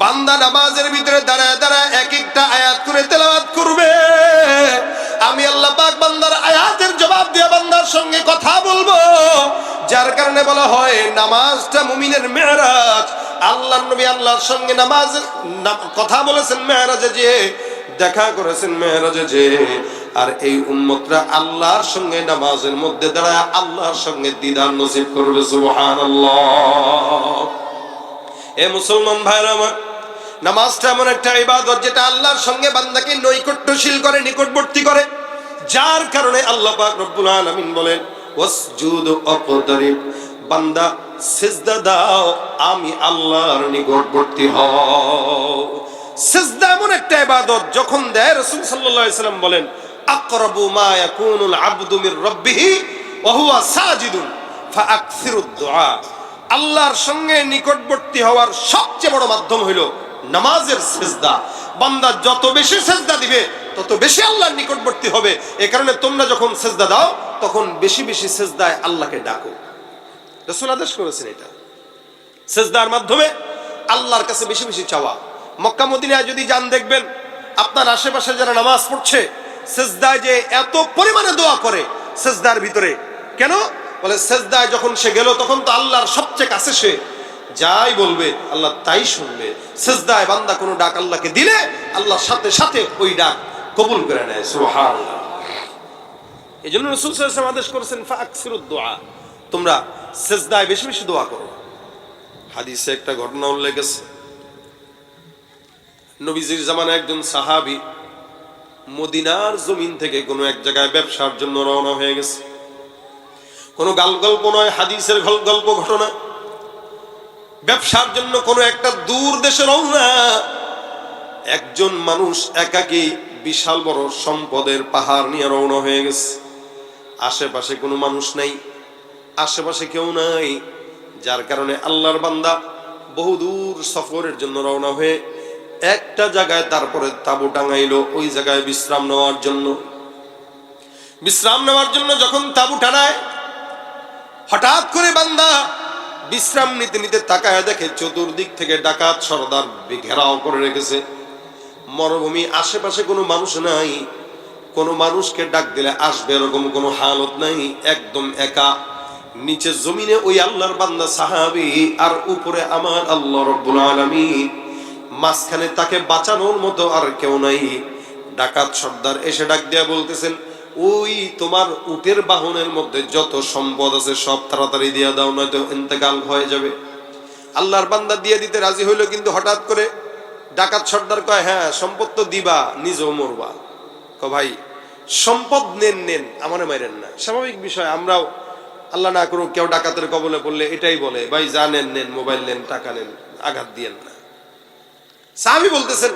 বান্দা নামাজের ভিতরে দাঁড়ায় দাঁড়ায় এক একটা আয়াত করে তেলাওয়াত করবে। আমি আল্লাহ পাক বান্দার আয়াতের জবাব দিয়ে বান্দার সঙ্গে কথা বলবো। যার কারণে বলা হয় নামাজটা মুমিনের মেরাজ। আল্লাহর নবী আল্লাহর সঙ্গে নামাজ কথা বলেছেন মেরাজে, যে দেখা করেছেন মেরাজে যে। আর এই উম্মতরা আল্লাহর সঙ্গে নামাজের মধ্যে দাঁড়ায় আল্লাহর সঙ্গে দিদার নসিব করবে। সুবহানাল্লাহ। এ মুসলমান ভাইরা আমার, নামাজটা এমন একটা ইবাদত যেটা আল্লাহর সঙ্গে বান্দাকে নৈকট্যশীল করে, নিকটবর্তী করে। যার কারণে আল্লাহ পাক রব্বুল আলামিন বলেন ওয়াসজুদু ওয়াকতারিব, বান্দা সিজদা দাও, আমি আল্লাহর নিকটবর্তী হও। সিজদা এমন একটা ইবাদত যখন দেয়, রাসূল সাল্লাল্লাহু আলাইহি সাল্লাম বলেন আকরাবু মা ইয়াকুনুল আবদু মির রাব্বিহি ওয়া হুয়া সাজিদুন ফাআকসিরুদ দুআ। আল্লাহর সঙ্গে নিকটবর্তী হওয়ার সবচেয়ে বড় মাধ্যম হইল নামাজের সিজদা। বান্দা যত বেশি সিজদা দিবে তত বেশি আল্লাহর নিকটবর্তী হবে। এই কারণে তোমরা যখন সিজদা দাও তখন বেশি বেশি সিজদায় আল্লাহকে ডাকো। রাসূল আদেশ করেছেন এটা, সিজদার মাধ্যমে আল্লাহর কাছে বেশি বেশি চাওয়া। মক্কা মদিনায় যদি যান দেখবেন আপনার আশেপাশে যারা নামাজ পড়ছে সিজদায় যে এত পরিমাণে দোয়া করে সিজদার ভিতরে। কেন বলে, সিজদায় যখন সে গেল তখন তো আল্লাহর সবচেয়ে কাছে, সে যাই বলবে আল্লাহ তাই শুনবে। সিজদায় বান্দা কোনো ডাক আল্লাহকে দিলে আল্লাহ সাথে সাথে ওই ডাক কবুল করে নেয়। সুবহানাল্লাহ। এজন্য রাসূল সাল্লাল্লাহু আলাইহি ওয়াসাল্লাম আদেশ করেছেন ফাআকসিরুদ দুআ, তোমরা সিজদায় বেশি বেশি দোয়া করো। হাদিসে একটা ঘটনা উল্লেখ আছে, নবীজির জামানায় একজন সাহাবী মদিনার জমিন থেকে কোনো এক জায়গায় ব্যবসার জন্য রওনা হয়ে গেছে। কোনো গল্প নয়, হাদিসের গল্প ঘটনা। ব্যবসার জন্য কোনো একটা দূর দেশে রওনা। একজন মানুষ একাকী বিশাল বড় সম্পদের পাহাড় নিয়ে রওনা হয়ে গেছে। আশেপাশে কোনো মানুষ নাই, আশেপাশে কেউ নাই। যার কারণে আল্লাহর বান্দা বহু দূর সফরের জন্য রওনা হয়ে একটা জায়গায় তারপরে তাঁবু টাঙাইলো, ওই জায়গায় বিশ্রাম নেওয়ার জন্য। বিশ্রাম নেওয়ার জন্য যখন তাঁবু টানায়, হঠাৎ করে বান্দা বিশ্রাম নিতে নিতে তাকায় দেখে চতুর্দিক থেকে ডাকাত সর্দার ঘেরাও করে রেখেছে। মরুভূমি, আশেপাশে কোনো মানুষ নাই, কোনো মানুষকে ডাক দিলে আসবে এরকম কোনো হালত নাই। একদম একা, নিচে জমিনে ওই আল্লাহর বান্দা সাহাবী, আর উপরে আমার আল্লাহ রব্বুল আলামিন। মাঝখানে তাকে বাঁচানোর মতো আর কেউ নাই। ডাকাত সর্দার এসে ডাক দিয়া বলতেছেন, ওই তোমার উটের বাহনের মধ্যে যত সম্পদ আছে সব তাড়াতাড়ি দিয়া দাও, নয়তো ইন্তেকাল হয়ে যাবে। আল্লাহর বান্দা দিয়ে দিতে রাজি হইল, কিন্তু হঠাৎ করে ডাকাত সর্দার কয়, হ্যাঁ সম্পদ তো দিবা, নিজেও মরবা। ভাই সম্পদ নেন, আমারে মাইরেন না, স্বাভাবিক বিষয়। আমরাও আল্লাহ না করুক কেউ ডাকাতের কবলে পড়লে এটাই বলে, ভাই যা নেন, মোবাইল নেন, টাকা নেন, আঘাত দিয়েন না। সাহাবী বলতেছেন,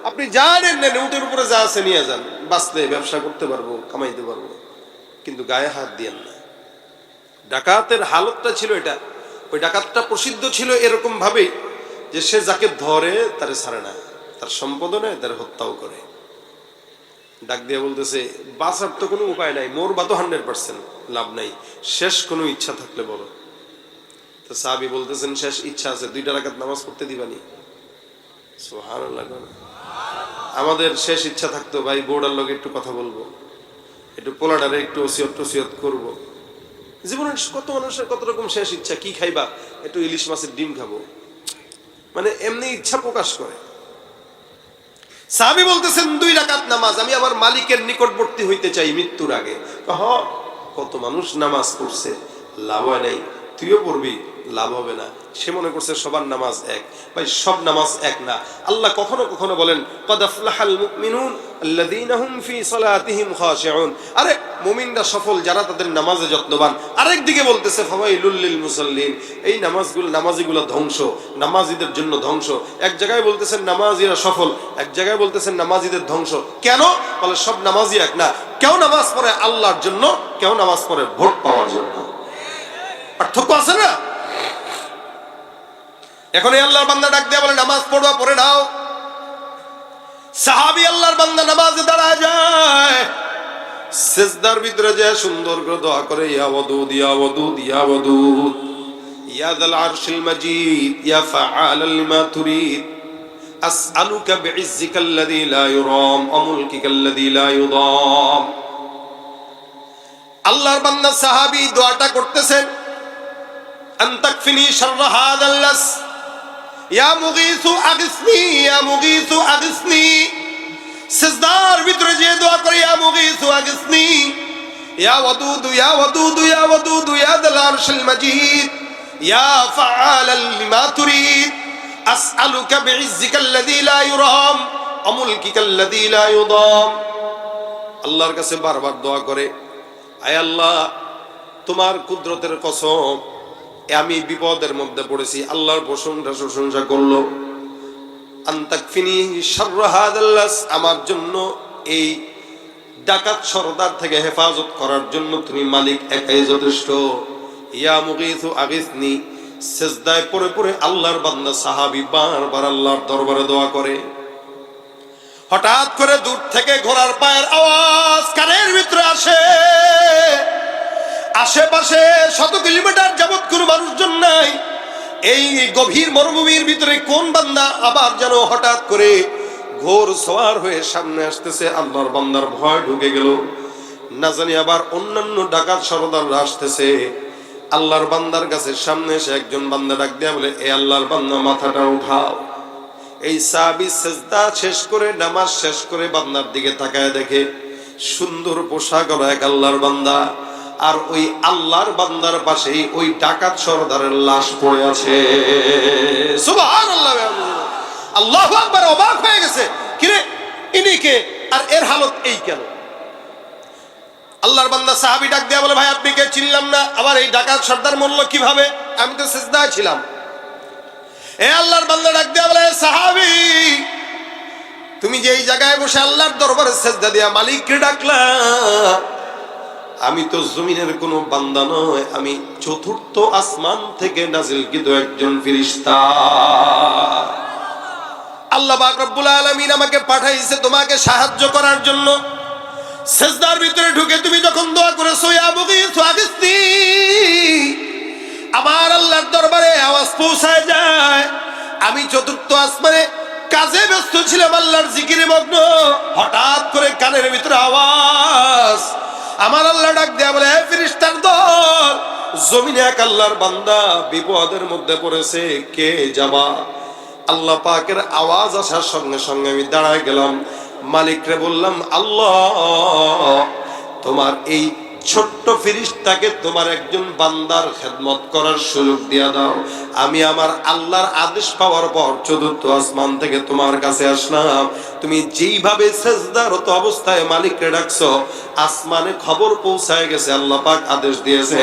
আপনি যা নেন, উটের উপরে যা আছে নিয়ে যান, বাঁচলে ব্যবসা করতে পারবো, কামাইতে পারবো, কিন্তু গায়ে হাত দিয়েন না। ডাকাতের হালতটা ছিল এটা। ওই ডাকাতটা প্রসিদ্ধ ছিল এরকম ভাবেই যে সে যাকে ধরে তারে ছাড়ে না, তার সম্পদও নেয়, তার হত্যাও করে। ডাক দিয়ে বলতেছে, বাঁচার তো কোনো উপায় নাই, মরবা তো 100% লাভ নাই, শেষ কোনো ইচ্ছা থাকলে বলো। তো সাহাবী বলতেছেন, শেষ ইচ্ছা আছে, 2 রাকাত নামাজ পড়তে দিবানি? সুবহানাল্লাহ। আমাদের শেষ ইচ্ছা থাকতো, ভাই বোর্ডার লোক একটু কথা বলবো, একটু পোলাডারে একটু ওসিয়ত করবো। জীবনে কত মানুষের কত রকম শেষ ইচ্ছা, কি খাইবা, একটু ইলিশ মাছের ডিম খাবো, মানে এমনি ইচ্ছা প্রকাশ করে। সাহাবী বলতেছেন, 2 রাকাত নামাজ, আমি আমার মালিকের নিকটবর্তী হইতে চাই মৃত্যুর আগে। কত মানুষ নামাজ পড়ছে, লাভ হয় নাই, তুইও পড়বি, লাভ হবে না। সে মনে করছে সবার নামাজ এক। ভাই সব নামাজ এক না। আল্লাহ কখনো কখনো বলেন, ক্বাদ আফলাহাল মুমিনুন আল্লাযীনা হুম ফী সালাতিহিম খাশিউন। আরে মুমিনরা সফল যারা তাদের নামাজে যত্নবান। আরেক দিকে বলতেছে, ফাওয়াইলুল লিল মুসাল্লিন, এই নামাজিগুলো ধ্বংস, নামাজীদের জন্য ধ্বংস। এক জায়গায় বলতেছেন নামাজীরা সফল, এক জায়গায় বলতেছেন নামাজীদের ধ্বংস। কেন? বলে সব নামাজী এক না, কেউ নামাজ পড়ে আল্লাহর জন্য, কেউ নামাজ পড়ে ভোট পাওয়ার জন্য। পার্থক্য আছে না? এখন এই আল্লাহর বান্দা ডাক দিয়ে বলে, নামাজ পড়বা, পড়ে নাও। সাহাবী আল্লাহর বান্দা নামাজে দাঁড়ায় যায়, সিজদার ভিতরে যায় সুন্দর করে দোয়া করে, ইয়া ওয়াদুদ ইয়া ওয়াদুদ ইয়া ওয়াদুদ ইয়া যাল আরশিল মাজিদ ইয়া ফাআলাল লিমা তুরিদ আসআলুকা বিইজ্জিকাল্লাযী লা ইউরাম ওয়া মুলকিকাল্লাযী লা ইউদাম। আল্লাহর বান্দা সাহাবী দোয়াটা করতেছেন, আনতাকফিনি শাররা হাযাল লাস ইয়া মুগীসু আগিসনি ইয়া মুগীসু আগিসনি। সিজদার ভিতরে যে দোয়া করে, ইয়া মুগীসু আগিসনি ইয়া ওয়াদুদ ইয়া ওয়াদুদ ইয়া ওয়াদুদ ইয়া যাল আরশিল মাজিদ ইয়া ফাআলাল লিমা তুরিদ আসআলুকা বিইজ্জিকাল্লাযী লা ইউরাম ওয়া মুলকিকাল্লাযী লা ইউদাম। আল্লাহর কাছে বারবার দোয়া করে, আয় আল্লাহ তোমার কুদরতের কসম, আমি বিপদের মধ্যে পড়েছি। আল্লাহর প্রশংসা করলো, আনতাকফিনি শাররা হাযাল লাস, আমার জন্য এই ডাকাত সরদার থেকে হেফাজত করার জন্য তুমি মালিক একাই যথেষ্ট। ইয়া মুগীসু আগিসনি। সিজদায় পড়ে পড়ে আল্লাহর বান্দা সাহাবী বারবার আল্লাহর দরবারে দোয়া করে। হঠাৎ করে দূর থেকে ঘোড়ার পায়ের আওয়াজ কানের ভিতরে আসে। আশেপাশে 100 কিলোমিটার যাবত কোনো মানুষজন নাই। এই গভীর মরুভূমির ভিতরে কোন বান্দা আবার যেন হঠাৎ করে ঘোর সওয়ার হয়ে সামনে আসতেছে। আল্লাহর বান্দার ভয় ঢুকে গেল, না জানি আবার অন্যান্য ডাকাত সরদাররা আসতেছে। আল্লাহর বান্দার কাছে সামনে এসে একজন বান্দা ডাক দেয়া বলে, এ আল্লাহর বান্দা মাথাটা উঠাও। এই সাহাবী সিজদা শেষ করে, নামাজ শেষ করে বান্দার দিকে তাকায় দেখে সুন্দর পোশাক এক আল্লাহর বান্দা, আর ওই আল্লাহর বান্দার পাশেই ওই ডাকাত সরদারের লাশ পড়ে আছে। সুবহানাল্লাহ, আল্লাহু আকবার। অবাক হয়ে গেছে, কিরে ইনি কে, আর এর হালত এই কেন? আল্লাহর বান্দা সাহাবী ডাক দেয়া বলে, ভাই আপনি কে? চিনলাম না। আবার এই ডাকাত সর্দার মরল কিভাবে? আমি তো সিজদায় ছিলাম। এ আল্লাহর বান্দা ডাক দেয়া বলে, সাহাবী তুমি যে এই জায়গায় বসে আল্লাহর দরবারে সিজদা দিয়া মালিককে ডাকলা, আমি তো জমিনের কোনো বান্দা নয়, আমি 4th আসমান থেকে নাজিলকৃত একজন ফেরেশতা। আল্লাহ পাক রব্বুল আলামিন আমাকে পাঠাইছে তোমাকে সাহায্য করার জন্য। সিজদার ভিতরে ঢুকে তুমি যখন দোয়া করেছো, ইয়া মুগীসু আগিসনি, আমার আল্লাহর দরবারে আওয়াজ পৌঁছায় যায়। আমি 4th আসমানে কাজে ব্যস্ত ছিলাম, আল্লাহর জিকিরে মগ্ন। হঠাৎ করে কানের ভিতরে আওয়াজ, আমার আল্লাহ ডাক দেয়া বলে, হে ফেরেশতার দল, জমিনে এক আল্লাহর বান্দা বিপদের মধ্যে পড়েছে, কে যাবা? আল্লাহ পাকের আওয়াজ আসার সঙ্গে সঙ্গে আমি দাঁড়ায় গেলাম। মালিকরে বললাম, আল্লাহ তোমার এই ছোট্ট ফেরেশতাকে তোমার একজন বান্দার খেদমত করার সুযোগ দিয়া দাও। আমি আমার আল্লাহর আদেশ পাওয়ার পর চতুর্থ আসমান থেকে তোমার কাছে আসলাম। তুমি যেইভাবে সেজদারত অবস্থায় মালিককে ডাকছো, আসমানে খবর পৌঁছায় গেছে, আল্লাহ পাক আদেশ দিয়েছে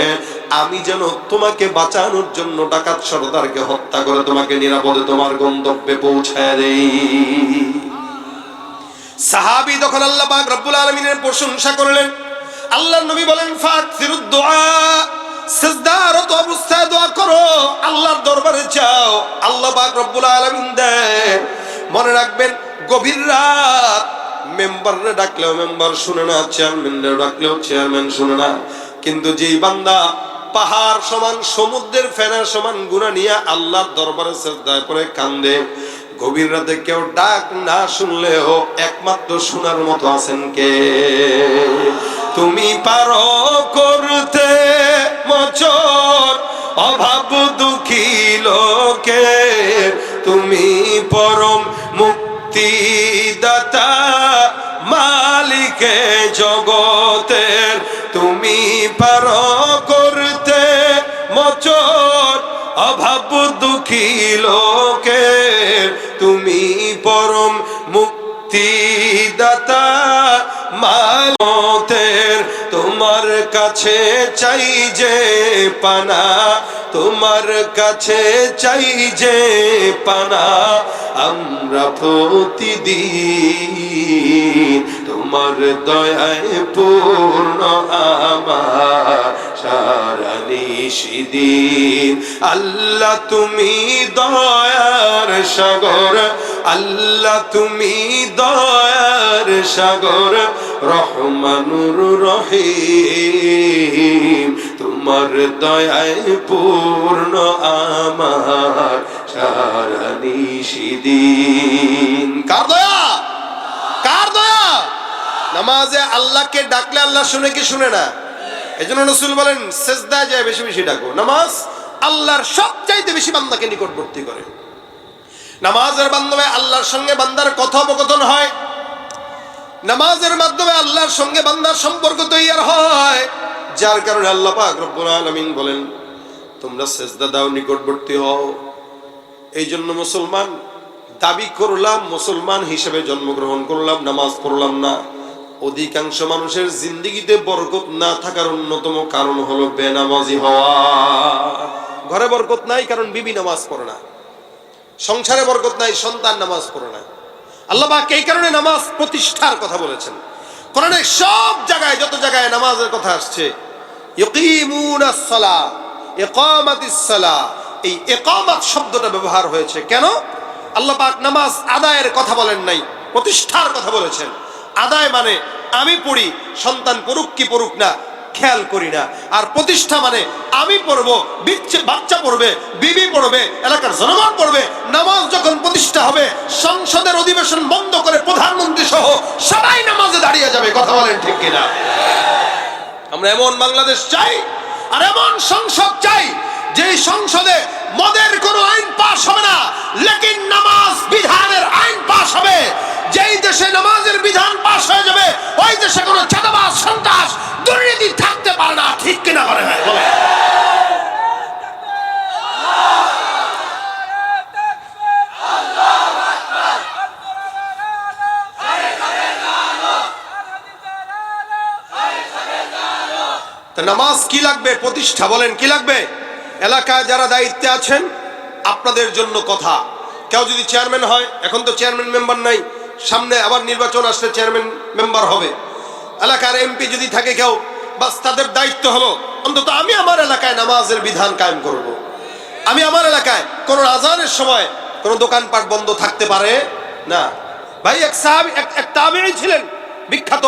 আমি যেন তোমাকে বাঁচানোর জন্য ডাকাত সর্দারকে হত্যা করে তোমাকে নিরাপদে তোমার গন্তব্যে পৌঁছায় দেই। সাহাবী তখন আল্লাহ পাক রব্বুল আলামিনের প্রশংসা করলেন। আল্লাহর নবী বলেন ফাকসিরুদ দুআ, সিজদারত অবস্থায় দোয়া করো, আল্লাহর দরবারে যাও, আল্লাহ পাক রব্বুল আলামিন দেন। মনে রাখবেন গভীর রাত মেম্বারে ডাকলেও মেম্বার শুনে না, চেয়ারম্যানরে ডাকলেও চেয়ারম্যান শুনে না, কিন্তু যেই বান্দা পাহাড় সমান সমুদ্রের ফেনা সমান গুনাহ নিয়ে আল্লাহর দরবারে সিজদায় পড়ে কান্দে, গভীর রাতে কেউ ডাক না শুনলেও একমাত্র শোনার মতো আছেন কে? তুমি পারো করতে মোচন অভাব দুঃখী লোকে, তুমি পরম মুক্তিদাতা মালিকে জগতের, তুমি পারো করতে মোচন অভাব দুঃখী লোকের, তুমি পরম মুক্তিদাতা মালিকের। তোমার কাছে চাই যে পানা, তোমার কাছে চাই যে পানা, আমরা প্রতিদিন তোমার দয়ায় পূর্ণ আমার সারা নিশিদিন। আল্লাহ তুমি দয়ার সাগর, আল্লাহ তুমি দয়ার সাগর, রহমানুর রহিম, তোমার দয়ায় পূর্ণ আমার সারা নিশিদিন। কার দয়া? কার দয়া? নামাজে আল্লাহকে ডাকলে আল্লাহ শুনে কি শুনে না? এজন্য রাসূল বলেন সিজদায় যায় বেশি বেশি ডাকো। নামাজ আল্লাহর সবচাইতে বেশি বান্দাকে নিকটবর্তী করে। নামাজের মাধ্যমে আল্লাহর সঙ্গে বান্দার কথোপকথন হয়, নামাজের মাধ্যমে আল্লাহর সঙ্গে বান্দার সম্পর্ক তৈরি হয়, যার কারণে আল্লাহ পাক রব্বুল আলামিন বলেন তোমরা সিজদা দাও, নিকটবর্তী হও। এই জন্য মুসলমান দাবি করলাম, মুসলমান হিসেবে জন্মগ্রহণ করলাম, নামাজ পড়লাম না, অধিকাংশ মানুষের জিন্দেগিতে বরকত না থাকার অন্যতম কারণ হলো বেনামাজি হওয়া। ঘরে বরকত নাই কারণ বিবি নামাজ পড়ে না, সংসারে বরকত নাই সন্তান নামাজ পড়ে না। আল্লাহ পাক এই কারণে নামাজ প্রতিষ্ঠার কথা বলেছেন। কোরআনে সব জায়গায় যত জায়গায় নামাজের কথা আসছে, ইকিমুনাস সালাহ, ইকামাতিস সালাহ, এই ইকামাত শব্দটা ব্যবহার হয়েছে কেন? আল্লাহ পাক নামাজ আদায়ের কথা বলেন নাই, প্রতিষ্ঠার কথা বলেছেন। আদায় মানে আমি পড়ি, সন্তান পড়ুক কি পড়ুক না খেয়াল করি না, আর প্রতিষ্ঠা মানে আমি পড়বো, বাচ্চা পড়বে, বিবি পড়বে, এলাকার জনগণ পড়বে। নামাজ যখন প্রতিষ্ঠা হবে, সংসদের অধিবেশন বন্ধ করে প্রধানমন্ত্রী সহ সবাই নামাজে দাঁড়িয়ে যাবে। কথা বলেন ঠিক কিনা? আমরা এমন বাংলাদেশ চাই আর এমন সংসদ চাই যে সংসদে মদের কোনো আইন পাস হবে না, লেকিন নামাজ বিধানের আইন পাস হবে। যেই দেশে নামাজের বিধান পাস হয়ে যাবে, ওই দেশে কোনো চাঁদাবাজ, সন্ত্রাস, দুর্নীতি থাকতে পারে না। ঠিক কিনা বলে? নামাজ কি লাগবে? প্রতিষ্ঠা। বলেন কি লাগবে? এলাকায় যারা দায়িত্বে আছেন আপনাদের জন্য কথা, কেউ যদি চেয়ারম্যান হয়, এখন তো চেয়ারম্যান মেম্বার নাই, সামনে আবার নির্বাচন আসলে চেয়ারম্যান মেম্বার হবে। এলাকার এমপি যদি থাকে কেউ, বাস তাদের দায়িত্ব হলো অন্তত আমি আমার এলাকায় নামাজের বিধান কায়েম করব। আমি আমার এলাকায় কোন আযানের সময় কোন দোকানপাট বন্ধ থাকতে পারে না। ভাই এক সাহাবী, এক তাবেঈ ছিলেন বিখ্যাত,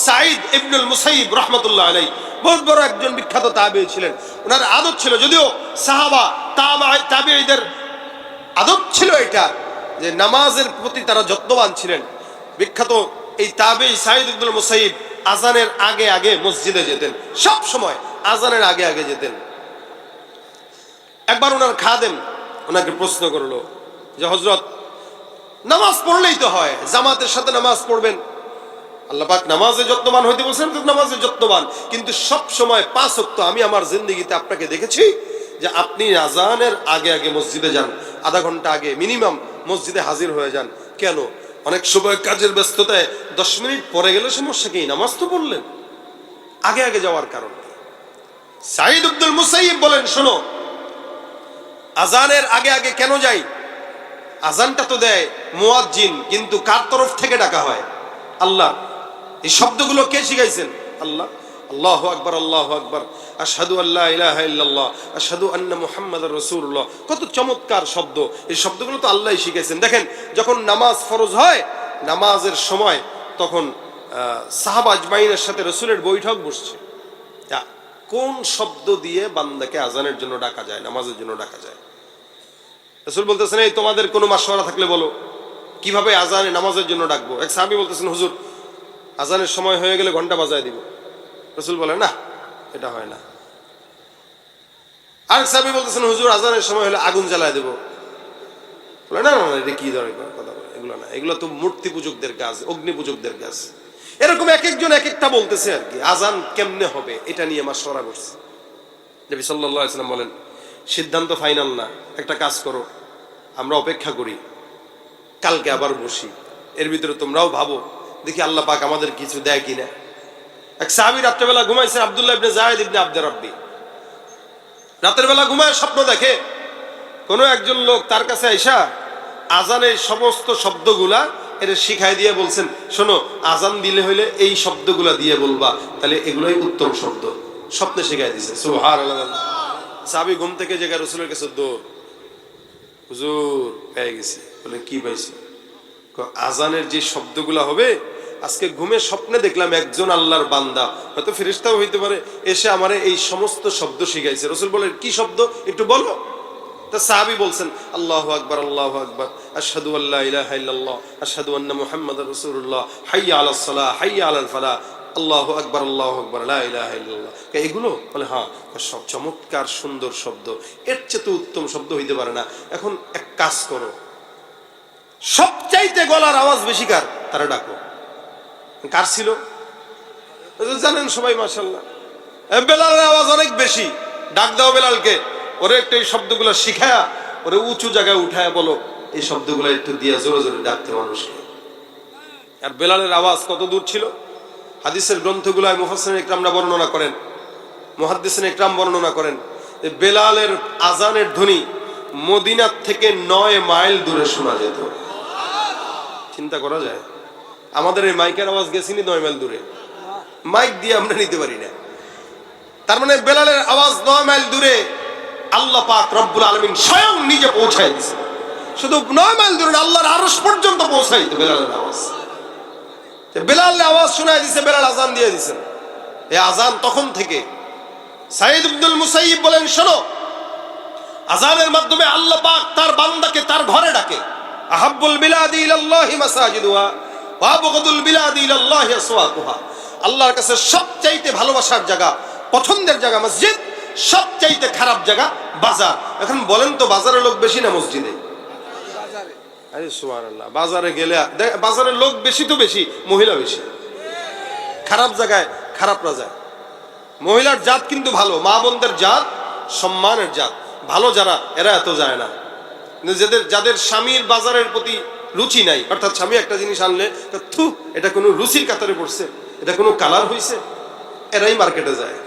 সাঈদ ইবনুল মুসাইয়িব রাহমাতুল্লাহ আলাইহি, বহুত বড় একজন বিখ্যাত তাবেঈ ছিলেন। ওনার আদত ছিল, যদিও সাহাবা তাবেঈদের আদত ছিল এটা, যে নামাজের প্রতি তারা যত্নবান ছিলেন। বিখ্যাত এই তাবেঈ সাঈদ ইবনুল মুসাইয়িব আযানের আগে আগে মসজিদে যেতেন, সব সময় আযানের আগে আগে যেতেন। একবার ওনার খাদেম ওনাকে প্রশ্ন করলো যে হযরত, নামাজ পড়লেই তো হয়, জামাতের সাথে নামাজ পড়বেন, আল্লাহ পাক নামাজে যত্নবান হইতে বলছেন, তো নামাজে যত্নবান, কিন্তু সব সময় 5 ওয়াক্ত। আমি আমার জিন্দেগিতে আপনাকে দেখেছি যে আপনি আজানের আগে আগে মসজিদে যান, আধা ঘন্টা আগে মিনিমাম মসজিদে হাজির হয়ে যান। কেন? অনেক সময় কাজের ব্যস্ততায় 10 মিনিট পরে গেলে সমস্যা কি? নামাজ তো পড়লেন। আগে আগে যাওয়ার কারণ। সাঈদ ইবনুল মুসাইয়িব বলেন, শোনো, আজানের আগে আগে কেন যাই? আজানটা তো দেয় মুয়াজ্জিন, কিন্তু কার তরফ থেকে ডাকা হয়? আল্লাহ। এই শব্দগুলো কে শিখাইছেন? আল্লাহ। আল্লাহু আকবার, আল্লাহু আকবার, আশহাদু আল্লা ইলাহা ইল্লাল্লাহ, আশহাদু আন্না মুহাম্মাদার রাসূলুল্লাহ। কত চমৎকার শব্দ! এই শব্দগুলো তো আল্লাহই শিখাইছেন। দেখেন, যখন নামাজ ফরজ হয়, নামাজের সময় তখন সাহাবা আজমাইনের সাথে রাসূলের বৈঠক বসছে। কোন শব্দ দিয়ে বান্দাকে আজানের জন্য ডাকা যায়, নামাজের জন্য ডাকা যায়? রাসূল বলতেছেন, এই তোমাদের কোনো মাশওয়ারা থাকলে বলো, কিভাবে আজানে নামাজের জন্য ডাকবো? এক সাহাবী বলতেছেন, হুজুর, আজানের সময় হয়ে গেলে ঘন্টা বাজায় দিব। রাসূল বলে, না, এটা হয় না। আরেক সাহাবী বলতেছেন, হুজুর, আজানের সময় হলে আগুন জ্বালায় দেব। বলে, না না, এটা কি ধরনের কথা বলে? এগুলো না, এগুলো তো মূর্তি পূজকদের কাজ, অগ্নি পূজকদের কাজ। এরকম এক একজন এক একটা বলতেছে আর কি। আজান কেমনে হবে এটা নিয়ে মাশওয়ারা করছে। নবী সাল্লাল্লাহু আলাইহি ওয়াসাল্লাম বলেন, সিদ্ধান্ত ফাইনাল না, একটা কাজ করো, আমরা অপেক্ষা করি, কালকে আবার বসি, এর ভিতরে তোমরাও ভাবো দেখি আল্লাহ পাক আমাদের কিছু দেয় কিনা। এক সাহাবী রাত্রেবেলা ঘুমাইছে, আব্দুল্লাহ ইবনে যায়েদ ইবনে আব্দুর রাব্বি। রাতের বেলা ঘুমায় স্বপ্ন দেখে কোন একজন লোক তার কাছে আইসা আজানের সমস্ত শব্দগুলা এর শিখাই দিয়ে বলছেন, শোনো, আজান দিলে হইলে এই শব্দগুলা দিয়ে বলবা, তাহলে এগুলোই উত্তম শব্দ। স্বপ্নে শিখাই দিছে। সুবহানাল্লাহ। সাহাবী ঘুম থেকে জেগে রাসূলের কাছে দৌড়, হুজুর পেয়ে গেছি। বলে, কি পাইছি? আজানের যে শব্দগুলা হবে, আজকে ঘুমে স্বপ্নে দেখলাম একজন আল্লাহর বান্দা, হয়তো ফেরেশতাও হইতে পারে, এসে আমারে এই সমস্ত শব্দ শিখাইছে। রাসূল বলেন, কি শব্দ একটু বলো। তা সাহাবী বলছেন, আল্লাহু আকবার, আল্লাহু আকবার, আশহাদু আল্লা ইলাহা ইল্লাল্লাহ, আশহাদু আন্না মুহাম্মাদার রাসূলুল্লাহ, হাইয়া আলাস সালাহ, হাইয়া আলাল ফালাহ, আল্লাহু আকবার, আল্লাহু আকবার, লা ইলাহা ইল্লাল্লাহ। এগুলো বলে, হ্যাঁ, সব চমৎকার সুন্দর শব্দ, এর চেয়ে তো উত্তম শব্দ হইতে পারে না। এখন এক কাজ করো, সবচাইতে গলার আওয়াজ বেশি কার, তারা ডাকো। কার ছিল জানেন সবাই? মাশাআল্লাহ, বেলালের আওয়াজ অনেক বেশি। ডাক দাও বেলালকে, ওরে একটু এই শব্দগুলো শিখায়া ওরে উঁচু জায়গায় উঠায় বলো, এই শব্দগুলো একটু দিয়ে জোরে জোরে ডাকতে মানুষকে। আর বেলালের আওয়াজ কত দূর ছিল? হাদিসের গ্রন্থগুলায় মুফাসসিরিন ইকরামরা বর্ণনা করেন, মুহাদ্দিসিন ইকরাম বর্ণনা করেন, বেলালের আজানের ধ্বনি মদিনা থেকে 9 মাইল দূরে শোনা যেত। চিন্তা করা যায়? আমাদের এই মাইকের আওয়াজ গেছিনি 9 মাইল দূরে, মাইক দিয়ে আমরা নিতে পারি না। তার মানে বেলালের আওয়াজ 9 মাইল দূরে আল্লাহ পাক রব্বুল আলামিন স্বয়ং নিজে পৌঁছায় দিয়েছে। শুধু 9 মাইল দূরে আল্লাহর আরশ পর্যন্ত পৌঁছাইত বেলালের আওয়াজ। বেলালের আওয়াজ শোনায় দিয়েছে, বেলাল আজান দিয়ে দিয়েছেন। এই আজান তখন থেকে। সাঈদ ইবনুল মুসাইয়িব বলেন, শোনো, আজানের মাধ্যমে আল্লাহ পাক তার বান্দাকে তার ঘরে ডাকে। আহাব্বুল বিলাদি ইলাল্লাহি মাসাজিদুহা ওয়া আবগাদুল বিলাদি ইলাল্লাহি আসওয়াকুহা। আল্লাহর কাছে সবচাইতে ভালোবাসার জায়গা, পছন্দের জায়গা মসজিদ, সবচাইতে খারাপ জায়গা বাজার। এখন বলেন তো, বাজারে লোক বেশি না মসজিদে? আরে সুবহানাল্লাহ, বাজারে গেলে বাজারের লোক বেশি তো বেশি, মহিলা বেশি। খারাপ জায়গায় খারাপরা যায়। মহিলার জাত কিন্তু ভালো, মা বোনদের জাত সম্মানের জাত, ভালো যারা, এরা এত যায় না। যাদের স্বামীর বাজারের প্রতি রুচি নাই, অর্থাৎ স্বামী একটা জিনিস আনলে থু, এটা কোনো রুচির কাতারে পড়ছে, এটা কোনো কালার হইছে, এরাই মার্কেটে যায়।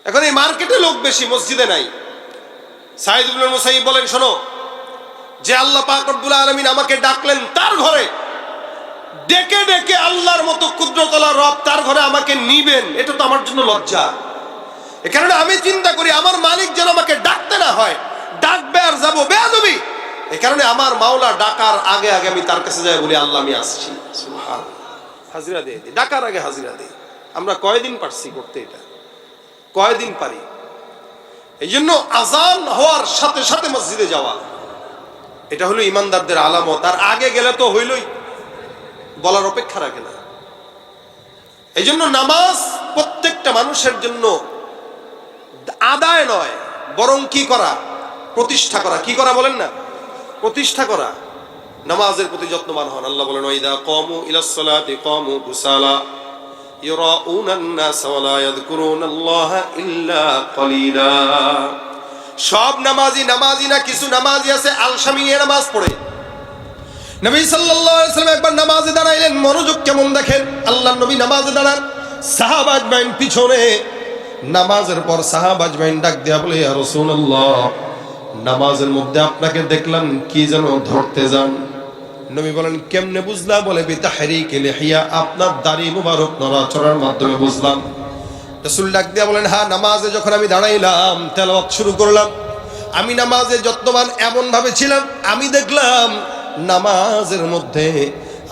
এখন এই মার্কেটে লোক বেশি, মসজিদে নাই। সাঈদ ইবনুল মুসাইয়িব বলেন, শোনো, যে আল্লাহ পাক রব্বুল আলামিন আমাকে ডাকলেন তার ঘরে, ডেকে ডেকে আল্লাহর মতো কুদরতওয়ালা রব তার ঘরে আমাকে নিবেন, এটা তো আমার জন্য লজ্জা। এ কারণে আমি চিন্তা করি, আমার মালিক যেন আমাকে ডাকতে না হয়, ডাকবে আর যাবো বেয়াদবি। এই কারণে আমার মাওলা ডাকার আগে আগে আমি তার কাছে যাই, বলি, আল্লাহ আমি আসছি, সুবহানাল্লাহ, হাজিরা দিয়ে দিই। ডাকার আগে হাজিরা দিই। আমরা কয়দিন পারছি করতে এটা? কয়দিন পারি? এই জন্য আজান হওয়ার সাথে সাথে মসজিদে যাওয়া, এটা হলো ইমানদারদের আলামত। আর আগে গেলে তো হইলই, বলার অপেক্ষা রাখে না। এই জন্য নামাজ প্রত্যেকটা মানুষের জন্য আদায় নয়, বরং কি করা? প্রতিষ্ঠা করা। কি করা বলেন না? প্রতিষ্ঠা করা। নামাজের প্রতি যত্নবান হন। আল্লাহ বলেন ওয়াইদা কামু ইলাস সালাতি কামু কুসালা ইউরাউনান নাস ওয়া লা ইয়াযকুরুনাল্লাহা ইল্লা কলিলা। সব নামাজি না, কিছু নামাজি আছে আলসামি নিয়ে নামাজ পড়ে। নবী সাল্লাল্লাহু আলাইহি ওয়াসাল্লাম একবার নামাজে দাঁড়াইলেন, মনোযোগ কেমন দেখেন। আল্লাহর নবী নামাজে দাঁড়ান, সাহাবা আজমাইন পিছনে। নামাজের পর সাহাবা আজমাইন ডাক দেয়া বলে, ইয়া রাসূলুল্লাহ, নামাজের মধ্যে আপনাকে দেখলাম কি যেন ধরতে যান। নবী বলেন, কেমনে বুঝলা? বলে বিতাহরিকি লিহিয়া, আপনার দাড়ি মুবারক নড়াচড়ার মাধ্যমে বুঝলাম। রাসূল ডাক দিয়া বলেন, হ্যাঁ, নামাজে যখন আমি দাঁড়াইলাম, তেলাওয়াত শুরু করলাম, আমি নামাজে যত্নবান এমন ভাবে ছিলাম, আমি দেখলাম নামাজের মধ্যে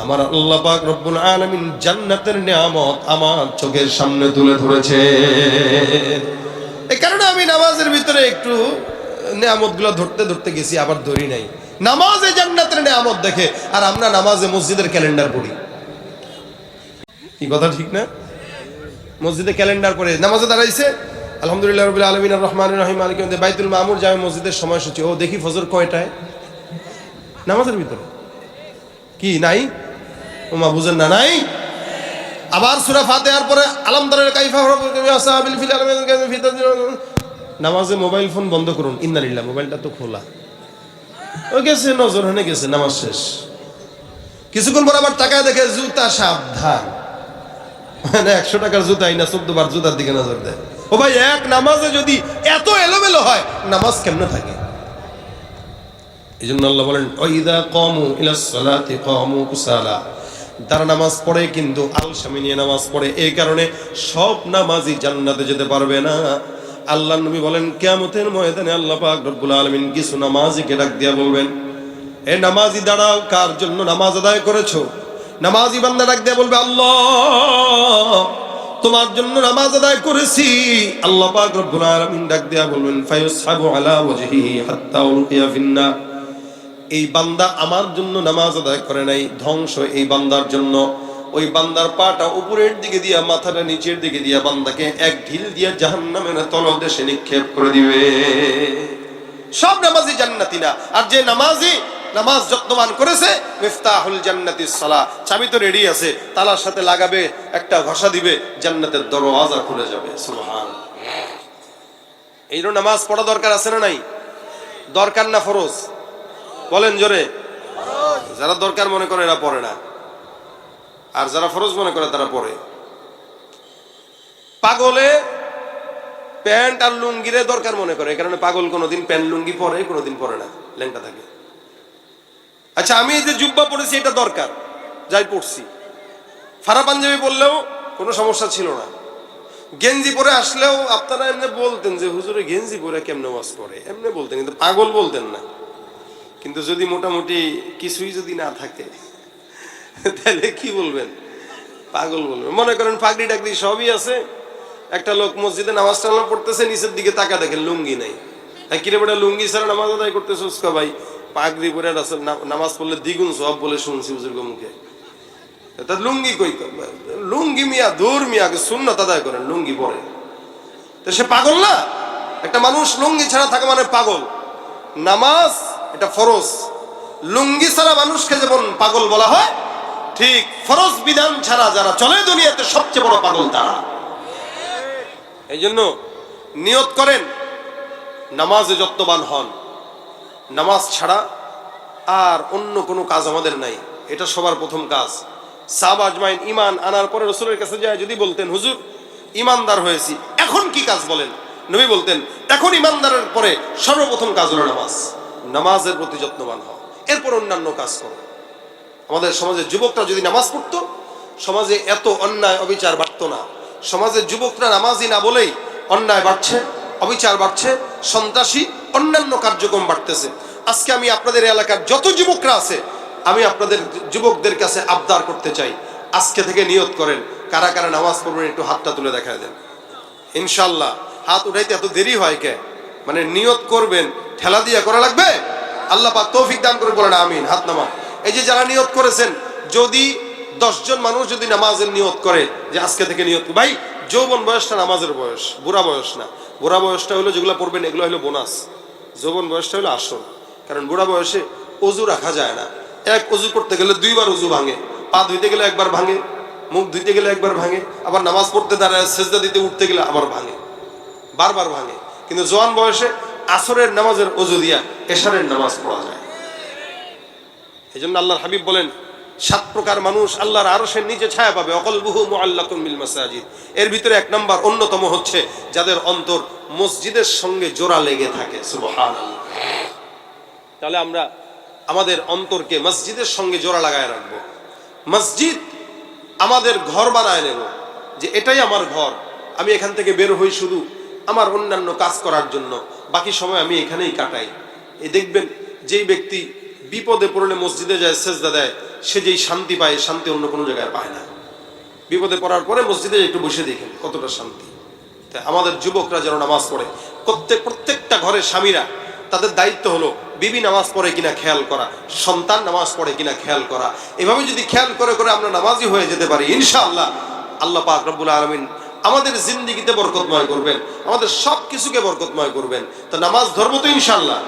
আমার আল্লাহ পাক রব্বুল আলামিন জান্নাতের নিয়ামত আমার চোখের সামনে তুলে ধরেছে। এই কারণে আমি নামাজের ভিতরে একটু নিয়ামতগুলো ধরতে ধরতে গেছি, আবার ধরি নাই। নামাজে জান্নাতের নিয়ামত দেখে, আর আমরা নামাজে মসজিদের ক্যালেন্ডার পড়ি। কি কথা ঠিক না? মসজিদে ক্যালেন্ডার পড়ে নামাজে দাঁড়াইছে, আলহামদুলিল্লাহ রাব্বিল আলামিন আর রহমানির রহিম মালিক ইয়াউমিদ্দিন, বাইতুল মামুর জামে মসজিদের সময়সূচি, ও দেখি ফজর কয়টায়, নামাজের ভিতরে কি নাই? ওমা বুঝেন না, নাই। আবার সূরা ফাতিহার পরে আলাম তারা কাইফা আসহাবিল ফিল নামাজে মোবাইল ফোন বন্ধ করুন, ইন্নালিল্লাহ, মোবাইলটা তো খোলা, ও গেছে, নজর হয়ে গেছে, নামাজ শেষ। কিছুক্ষণ পর আবার টাকা দেখে, জুতা সাবধান, মানে 100 টাকার জুতা আইনা 14 বার জুতার দিকে নজর দেয়। ও ভাই, এক নামাজে যদি এত এলোমেলো হয়, নামাজ কেমনে থাকে? এই জন্য আল্লাহ বলেন, ওয়াইদা কামু ইলাস সালাতি কামু কুসালা, তারা নামাজ পড়ে কিন্তু আলসামি নিয়ে নামাজ পড়ে। এই কারণে সব নামাজি জান্নাতে যেতে পারবে না। আল্লাহর নবী বলেন, কিয়ামতের ময়দানে আল্লাহ পাক রব্বুল আলামিন কিছু নামাজিকে ডাক দিয়া বলবেন, এ নামাজি দাঁড়াও, কার জন্য নামাজ আদায় করেছো? নামাজি বান্দা ডাক দিয়া বলবে, আল্লাহ, তোমার জন্য নামাজ আদায় করেছি। আল্লাহ পাক রব্বুল আলামিন ডাক দিয়া বলবেন, ফায়ুসহাবু আলা ওয়াজহিহি হাত্তা উলকিয়া ফিন্নার, এই বান্দা আমার জন্য নামাজ আদায় করে নাই, ধ্বংস এই বান্দার জন্য। ওই বান্দার পাটা উপরের দিকে দিয়া, মাথাটা নিচের দিকে দিয়া, বান্দাকে এক ঢিল দিয়া জাহান্নামের তলদেশে নিক্ষেপ করে দিবে। সব নামাজি জান্নাতি না। আর যে নামাজি নামাজ যত্নবান করেছে, মিফতাহুল জান্নাতিস সালাহ, চাবি তো রেডি আছে, তালার সাথে লাগাবে, একটা ঘষা দিবে, জান্নাতের দরওয়াজা খুলে যাবে। সুবহানাল্লাহ। এই জন্য নামাজ পড়া দরকার আছে না নাই? দরকার না ফরজ? বলেন জোরে। যারা দরকার মনে করে এরা পড়ে না, আর যারা ফরজ মনে করে তারা পড়ে। পাগলে প্যান্ট আর লুঙ্গিরে দরকার মনে করে, এই কারণে পাগল কোনোদিন প্যান্ট লুঙ্গি পরে, কোনোদিন পরে না, ল্যাংটা থাকে। আচ্ছা, আমি এই যে জুব্বা পরেছি এটা দরকার, যাই পড়ছি। ফারা পাঞ্জাবি পরলেও কোনো সমস্যা ছিল না। গেঞ্জি পরে আসলেও আপনারা এমনি বলতেন যে হুজুরে গেঞ্জি পরে কেমনে ওয়াজ করে, এমনি বলতেন, কিন্তু পাগল বলতেন না। কিন্তু যদি মোটামুটি কিছুই যদি না থাকে, তাহলে কি বলবেন? পাগল বলবেন। মনে করেন পাগড়ি টাগড়ি সবই আছে, একটা লোক মসজিদে নামাজ টামাজ পড়তেছে, নিচের দিকে তাকা দেখেন লুঙ্গি নাই। কিরে বেটা, লুঙ্গি ছাড়া নামাজ আদায় করতেছে উস্কা ভাই? পাগড়ি পরে নামাজ পড়লে দ্বিগুণ সওয়াব বলে শুনছি হুজুর মুখে। তা লুঙ্গি কই? লুঙ্গি মিয়া, দূর মিয়া, সুন্নাত আদায় করেন, লুঙ্গি পরে। তো সে পাগল না? একটা মানুষ লুঙ্গি ছাড়া থাকে মানে পাগল। নামাজ এটা ফরজ, লুঙ্গি ছাড়া মানুষকে যেমন পাগল বলা হয়, ঠিক ফরজ বিধান ছাড়া যারা চলে দুনিয়াতে সবচেয়ে বড় পাগল তারা। এই জন্য নিয়ত করেন, নামাজে যত্নবান হন। নামাজ ছাড়া আর অন্য কোনো কাজ আমাদের নাই, এটা সবার প্রথম কাজ। সাহাবা আজমাইন ঈমান আনার পরে রাসূলের কাছে যায় যদি বলতেন, হুজুর ঈমানদার হয়েছি, এখন কি কাজ বলেন? নবী বলতেন, এখন ঈমানদারের পরে সর্বপ্রথম কাজ হলো নামাজ। নামাজের প্রতি যত্নবান হও, এরপর অন্যান্য কাজ করো। আমাদের সমাজের যুবকরা যদি নামাজ পড়তো, সমাজে এত অন্যায় অবিচার বাড়তো না। সমাজের যুবকরা নামাজি না বলেই অন্যায় বাড়ছে, অবিচার বাড়ছে, সন্ত্রাসী অন্যান্য কার্যক্রম বাড়তেছে। আজকে আমি আপনাদের এলাকার যত যুবকরা আছে, আমি আপনাদের যুবকদের কাছে আবদার করতে চাই, আজকে থেকে নিয়ত করেন, কারা কারা নামাজ পড়বেন একটু হাতটা তুলে দেখা দেন। ইনশাল্লাহ। হাত উঠাইতে এত দেরি হয় কে? মানে নিয়ত করবেন, ঠেলা দিয়ে করা লাগবে। আল্লাহ পাক তৌফিক দান করে, বলেন আমিন। হাত নামা। এই যে যারা নিয়ত করেছেন, যদি 10 জন মানুষ যদি নামাজের নিয়ত করে যে আজকে থেকে নিয়ত, ভাই যৌবন বয়সটা নামাজের বয়স, বুড়া বয়স না। বুড়া বয়সটা হলো যেগুলো পড়বেন এগুলো হলো বোনাস, যৌবন বয়সটা হলো আসল। কারণ বুড়া বয়সে অজু রাখা যায় না, এক অজু করতে গেলে 2 বার অজু ভাঙে, পা ধুইতে গেলে একবার ভাঙে, মুখ ধুইতে গেলে একবার ভাঙে, আবার নামাজ পড়তে দাঁড়ায় সেজদা দিতে উঠতে গেলে আবার ভাঙে, বারবার ভাঙে। কিন্তু জওয়ান বয়সে আসরের নামাজের অজু দিয়া এশারের নামাজ পড়া যায়। এই জন্য আল্লাহর হাবিব বলেন 7 প্রকার মানুষ আল্লাহর আরশের নিচে ছায়া পাবে, অকলবুহু মুআল্লাকুন বিল মাসাজিদ। এর ভিতরে 1 নম্বর অন্যতম হচ্ছে যাদের অন্তর মসজিদের সঙ্গে জোড়া লেগে থাকে। সুবহানাল্লাহ। তাহলে আমরা আমাদের অন্তরকে মসজিদের সঙ্গে জোড়া লাগায় রাখবো, মসজিদ আমাদের ঘর বানায় নেব, যে এটাই আমার ঘর, আমি এখান থেকে বের হই শুধু আমার অন্যান্য কাজ করার জন্য, বাকি সময় আমি এখানেই কাটাই। এই দেখবেন যেই ব্যক্তি বিপদে পড়লে মসজিদে যায়, সেজদা দেয়, সে যেই শান্তি পায়, শান্তি অন্য কোনো জায়গায় পায় না। বিপদে পড়ার পরে মসজিদে একটু বসে দেখেন কতটা শান্তি। তাই আমাদের যুবকরা যেন নামাজ পড়ে, প্রত্যেকটা ঘরের স্বামীরা তাদের দায়িত্ব হলো বিবি নামাজ পড়ে কিনা খেয়াল করা, সন্তান নামাজ পড়ে কিনা খেয়াল করা। এভাবে যদি খেয়াল করে করে আমরা নামাজি হয়ে যেতে পারি, ইনশাআল্লাহ আল্লাহ পাক রব্বুল আলামিন আমাদের জিন্দেগিতে বরকতময় করবেন, আমাদের সব কিছুকে বরকতময় করবেন। তো নামাজ ধর্ম তো ইনশাআল্লাহ,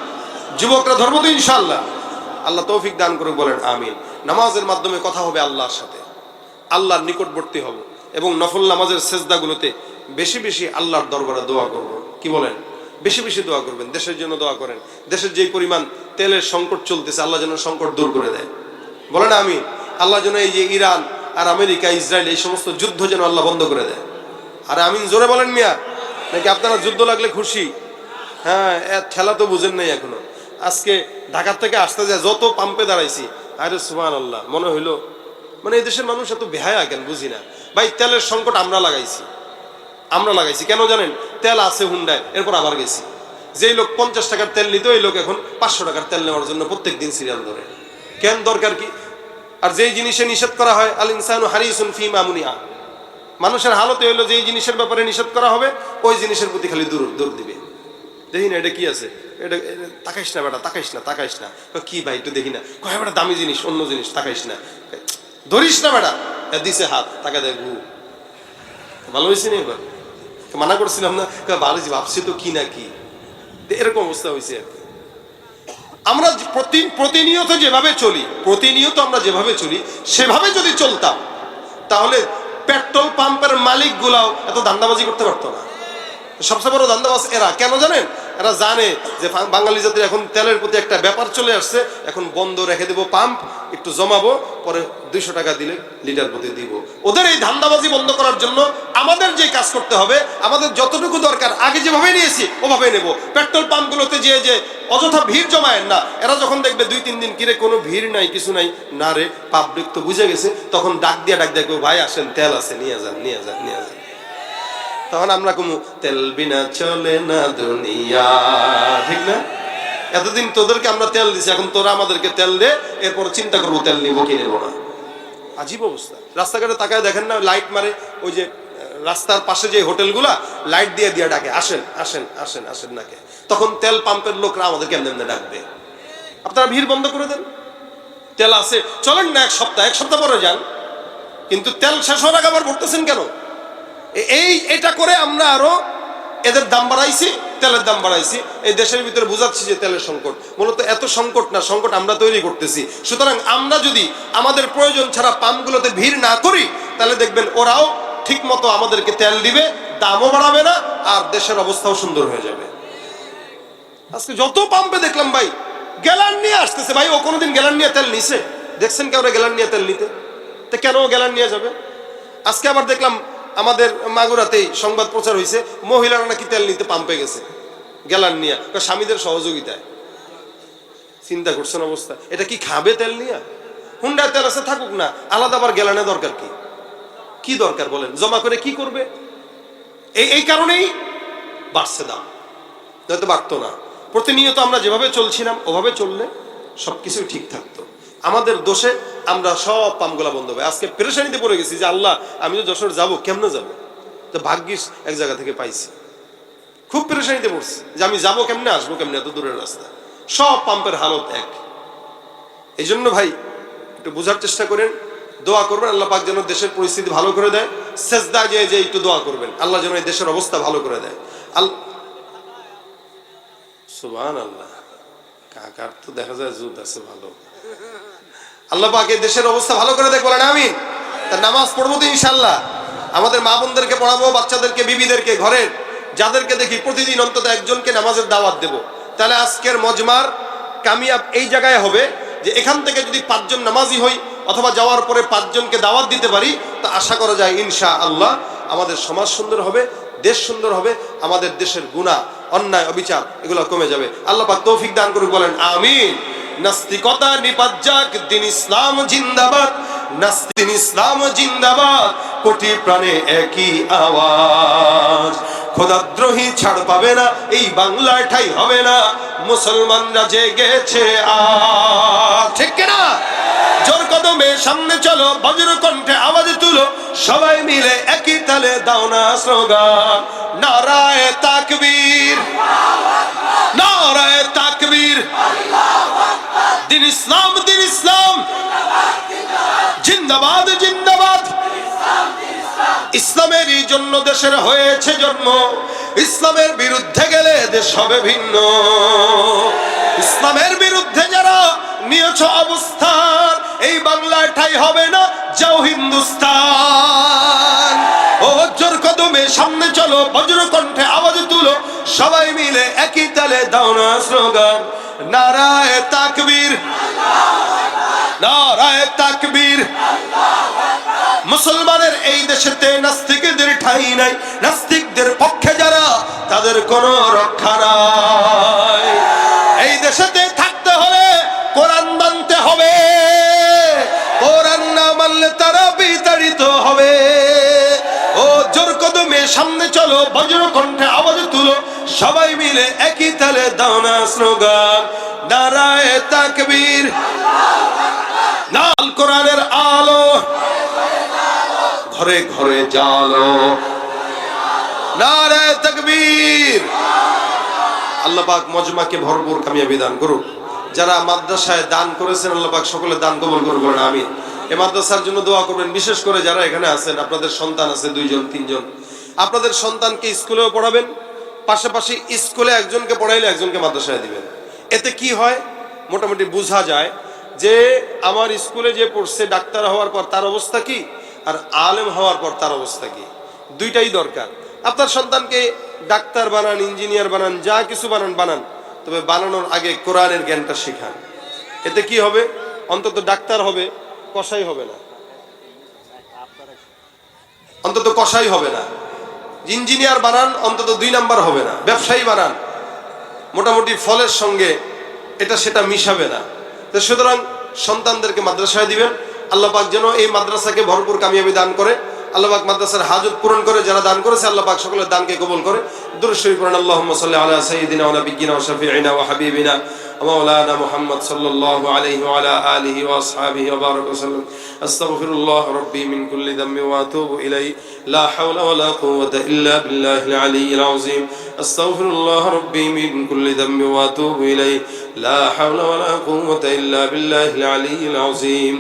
যুবকরা ধর্ম তো ইনশাআল্লাহ। আল্লাহ তৌফিক দান করে বলেন আমিন। নামাজের মাধ্যমে কথা হবে আল্লাহর সাথে, আল্লাহর নিকটবর্তী হব, এবং নফল নামাজের সেজদাগুলোতে বেশি বেশি আল্লাহর দরবারে দোয়া করব। কি বলেন? বেশি বেশি দোয়া করবেন, দেশের জন্য দোয়া করেন। দেশের যেই পরিমাণ তেলের সংকট চলতেছে, আল্লাহ যেন সংকট দূর করে দেয়, বলেন আমিন। আল্লাহ যেন এই যে ইরান আর আমেরিকা, ইসরায়েল, এই সমস্ত যুদ্ধ যেন আল্লাহ বন্ধ করে দেয়। আর আমিন জোরে বলেন মিয়া, নাকি আপনারা যুদ্ধ লাগলে খুশি? হ্যাঁ, ঠেলা তো বুঝেন নাই এখনো। আজকে ঢাকার থেকে আসতে যায় যত পাম্পে দাঁড়াইছি, আরে সুবহানাল্লাহ, মনে হইলো মানে এই দেশের মানুষ এত বেহায়া কেন বুঝি না। ভাই তেলের সংকট আমরা লাগাইছি কেন জানেন? তেল আছে হুন্ডায়, এরপর আবার গেছি। যেই লোক 50 টাকার তেল নিত, এই লোক এখন 500 টাকার তেল নেওয়ার জন্য প্রত্যেক দিন সিরিয়াল ধরে। কেন? দরকার কি? আর যেই জিনিসে নিষেধ করা হয়, আল ইনসানু হারিসুন ফি মা মুনিআ, মানুষের হালতে হইলো যেই জিনিসের ব্যাপারে নিষেধ করা হবে ওই জিনিসের প্রতি খালি দৌড় দিবে। দেখি না এটা কি আছে, এটা তাকাইস না বেটা, তাকাইস না। কি ভাই একটু দেখি না, কয় বেটা দামি জিনিস, অন্য জিনিস, তাকাইস না, ধরিস না বেটা, দিছে হাত, তাকা দেখ ভালো হয়েছে না। এবার মানা করছিলাম না, ভালো ভাবছি তো কি না কি, এরকম অবস্থা হয়েছে। আমরা প্রতিনিয়ত আমরা যেভাবে চলি সেভাবে যদি চলতাম, তাহলে পেট্রোল পাম্পের মালিক গুলাও এত ধান্দাবাজি করতে পারতো না। সবচেয়ে বড় ধান্দাবাজ এরা, কেন জানেন? এরা জানে যে বাঙালি জাতির এখন তেলের প্রতি একটা ব্যাপার চলে আসছে, এখন বন্ধ রেখে দেবো পাম্প, একটু জমাবো, পরে 200 টাকা দিলে লিটার প্রতি দিব। ওদের এই ধান্দাবাজি বন্ধ করার জন্য আমাদের যে কাজ করতে হবে, আমাদের যতটুকু দরকার আগে যেভাবে নিয়েছি ওভাবে নেব। পেট্রোল পাম্পগুলোতে যে অযথা ভিড় জমায়েন না। এরা যখন দেখবে 2-3 দিন কিরে কোনো ভিড় নাই, কিছু নাই, না রে পাবলিক তো বুঝে গেছে, তখন ডাক দিয়ে ভাই আসেন, তেল আছে, নিয়ে যান। তখন আমরা কমু তেল বিনা চলে না দুনিয়া, ঠিক না? এতদিন তোদেরকে আমরা তেল দিছি, এখন তোরা আমাদেরকে তেল দে, এরপর চিন্তা করবো তেল নিবো কি নেবো না। আজীব অবস্থা। রাস্তাঘাটে তাকায় দেখেন না, লাইট মারে, ওই যে রাস্তার পাশে যে হোটেলগুলা লাইট দিয়ে ডাকে, আসেন নাকে। তখন তেল পাম্পের লোকরা আমাদেরকে এমনি ডাকবে। আপনারা ভিড় বন্ধ করে দেন, তেল আছে, চলেন না এক সপ্তাহ পরে যান, কিন্তু তেল শেষ হওয়ার আগে আবার ভরতেছেন কেন? এটা করে আমরা আরো এদের দাম বাড়াইছি, তেলের দাম বাড়াইছি। এই দেশের ভিতরে বুঝাচ্ছি যে তেলের সংকট, মূলত এত সংকট না, সংকট আমরা তৈরি করতেছি। সুতরাং আমরা যদি আমাদের প্রয়োজন ছাড়া পাম্পগুলোতে ভিড় না করি, তাহলে দেখবেন ওরাও ঠিক মতো আমাদেরকে তেল দিবে, দামও বাড়াবে না, আর দেশের অবস্থাও সুন্দর হয়ে যাবে। আজকে যত পাম্পে দেখলাম ভাই গ্যালান নিয়ে আসতেছে। ভাই ও কোনোদিন গ্যালান নিয়ে তেল নিছে? দেখছেন কেউ গ্যালান নিয়ে তেল নিতে? তো কেন গ্যালান নিয়ে যাবে? আজকে আবার দেখলাম আমাদের মাগুরাতেই সংবাদ প্রচার হয়েছে, মহিলারা নাকি তেল নিতে পাম্পে গেছে গ্যালান নিয়ে, স্বামীদের সহযোগিতায়। চিন্তা করছেন অবস্থা? এটা কি খাবে তেল নিয়ে? হুন্ডায় তেল আছে, থাকুক না, আলাদা আবার গ্যালানে দরকার কি দরকার বলেন? জমা করে কি করবে? এই কারণেই বাড়ছে দাম, হয়তো বাড়তো না। প্রতিনিয়ত আমরা যেভাবে চলছিলাম ওভাবে চললে সবকিছুই ঠিক থাকতো। আমাদের দোষে আমরা সব পাম্পগুলা বন্ধ হবে। আজকে পেরেশানিতে পড়ে গেছি যে আল্লাহ, আমি তো যশোর যাবো, কেমনে যাবো? তো ভাগ্যিস এক জায়গা থেকে পাইছি। খুব পেরেশানিতে পড়ছি যে আমি যাবো কেমনে, আসবো কেমনে, এত দূরের রাস্তা। সব পাম্পের হালত এক। এই জন্য ভাই একটু বোঝার চেষ্টা করেন, দোয়া করবেন আল্লাহ পাক যেন দেশের পরিস্থিতি ভালো করে দেয়। সেজদা যে একটু দোয়া করবেন আল্লাহ যেন এই দেশের অবস্থা ভালো করে দেয়। সুবহানাল্লাহ, কাকার তো দেখা যায় জুদ আছে ভালো। আল্লাহ পাক এই দেশের অবস্থা ভালো করে দেখ, বলেন আমিন। তা নামাজ পড়বো তো ইনশাল্লাহ, আমাদের মা বোনদেরকে পড়াবো, বাচ্চাদেরকে, বিবিদেরকে, ঘরের যাদেরকে দেখি প্রতিদিন অন্তত একজনকে নামাজের দাওয়াত দেব। তাহলে আজকের মজমার কামিয়াব এই জায়গায় হবে যে এখান থেকে যদি 5 জন নামাজি হই অথবা যাওয়ার পরে 5 জনকে দাওয়াত দিতে পারি, তা আশা করা যায় ইনশাআল্লাহ আমাদের সমাজ সুন্দর হবে, দেশ সুন্দর হবে, আমাদের দেশের গুনাহ, অন্যায়, অবিচার এগুলো কমে যাবে। আল্লাহ পাক তৌফিক দান করুক, বলেন আমিন। নাস্তিকতা নিপাত যাক, দিন ইসলাম জিন্দাবাদ, নাস্তিক ইসলাম জিন্দাবাদ, কোটি প্রাণে একই আওয়াজ। খোদাদ্রোহী ছাড় পাবে না, এই বাংলায় ঠাই হবে না, মুসলমানরা জেগেছে আজ, ঠিক কিনা? জোর কদমে সামনে চলো, বজ্র কণ্ঠে আওয়াজ তুলো, সবাই মিলে একই তালে দাও না স্লোগান, নারায়ে তাকবীর, নারায়ে তাকবীর, দিন ইসলাম, দিন ইসলাম জিন্দাবাদ, জিন্দাবাদ। ইসলামেরই জন্য দেশের হয়েছে জন্ম, ইসলামের বিরুদ্ধে গেলে দেশ হবে ভিন্ন। ইসলামের বিরুদ্ধে যারা নিয়েছ অবস্থান, এই বাংলায় ঠাই হবে না, যাও হিন্দুস্তান। ও জোর কদমে সামনে চলো, বজ্র কণ্ঠে আওয়াজ তুলো, সবাই মিলে একই তালে দাও না স্লোগান, নারায়ে তাকবীর, নারায়ে তাকবীর। মুসলমানের এই দেশেতে নাস্তিকদের ঠাঁই নাই, নাস্তিকদের পক্ষে যারা তাদের কোনো রক্ষা নাই। এই দেশেতে থাকতে হলে কোরআন মানতে হবে, কোরআন না মানলে তারা বিতাড়িত হবে। ও জোর কদমে সামনে চলো, বজ্র কণ্ঠে আওয়াজ তুলো, সবাই মিলে একই তালে দাও না স্লোগান, নারায়ে তাকবীর। নাল কোরআনের আলো, ঘরে ঘরে জালো, নারায়ে তাকবীর। আল্লাহ পাক মজমাকে ভরপুর কামিয়াবি দান করুক। যারা মাদ্রাসায় দান করেছেন, আল্লাহ পাক সকলে দান কবুল করুন, আমিন। এই মাদ্রাসার জন্য দোয়া করবেন, বিশেষ করে যারা এখানে আছেন, আপনাদের সন্তান আছে 2 জন 3 জন, আপনাদের সন্তানকে স্কুলেও পড়াবেন, পাশাপাশি স্কুলে একজনকে পড়াইলে একজনকে মাদ্রাসায় দিবেন। এতে কি হয়, মোটামুটি বোঝা যায় যে আমার স্কুলে যে পড়ছে ডাক্তার হওয়ার পর তার অবস্থা কি, আর আলেম হওয়ার পর তার অবস্থা কি। দুইটাই দরকার। আপনার সন্তানকে ডাক্তার বানান, ইঞ্জিনিয়ার বানান, যা কিছু বানান বানান, তবে বানানোর আগে কোরআনের জ্ঞানটা শিখান। এতে কি হবে, অন্তত ডাক্তার হবে, কসাই হবে না, অন্তত কসাই হবে না। ইঞ্জিনিয়ার বানান, অন্তত 2 নাম্বার হবে না। ব্যবসায়ী বানান, মোটামুটি ফলের সঙ্গে এটা সেটা মিশাবে না। তো সুতরাং সন্তানদেরকে মাদ্রাসায় দিবেন। আল্লাহ পাক যেন এই মাদ্রাসাকে ভরপুর কামিয়াবি দান করে, আল্লাহ পাক মাদ্রাসার হাজত পূরণ করে, যারা দান করেছে আল্লাহ পাক সকলের দানকে কবুল করে। দুরূদ শরীফ পড়েন, আল্লাহুম্মা সাল্লি আলা সাইয়্যিদিনা ওয়া নাবিয়্যিনা ওয়া শাফিঈনা ওয়া হাবিবিনা ওয়া মাওলানা মুহাম্মদ সাল্লাল্লাহু আলাইহি ওয়া আলা আলিহি ওয়া আসহাবিহি ওয়া বারাকা ওয়া সাল্লাম। আস্তাগফিরুল্লাহ রাব্বি মিন কুল্লি যামবি ওয়া আতুবু ইলাইহি, লা হাওলা ওয়া লা কুওয়াতা ইল্লা বিল্লাহিল আলিয়্যিল আযীম। আস্তাগফিরুল্লাহ রাব্বি মিন কুল্লি যামবি ওয়া আতুবু ইলাইহি, লা হাওলা ওয়া লা কুওয়াতা ইল্লা বিল্লাহিল আলিয়্যিল আযীম।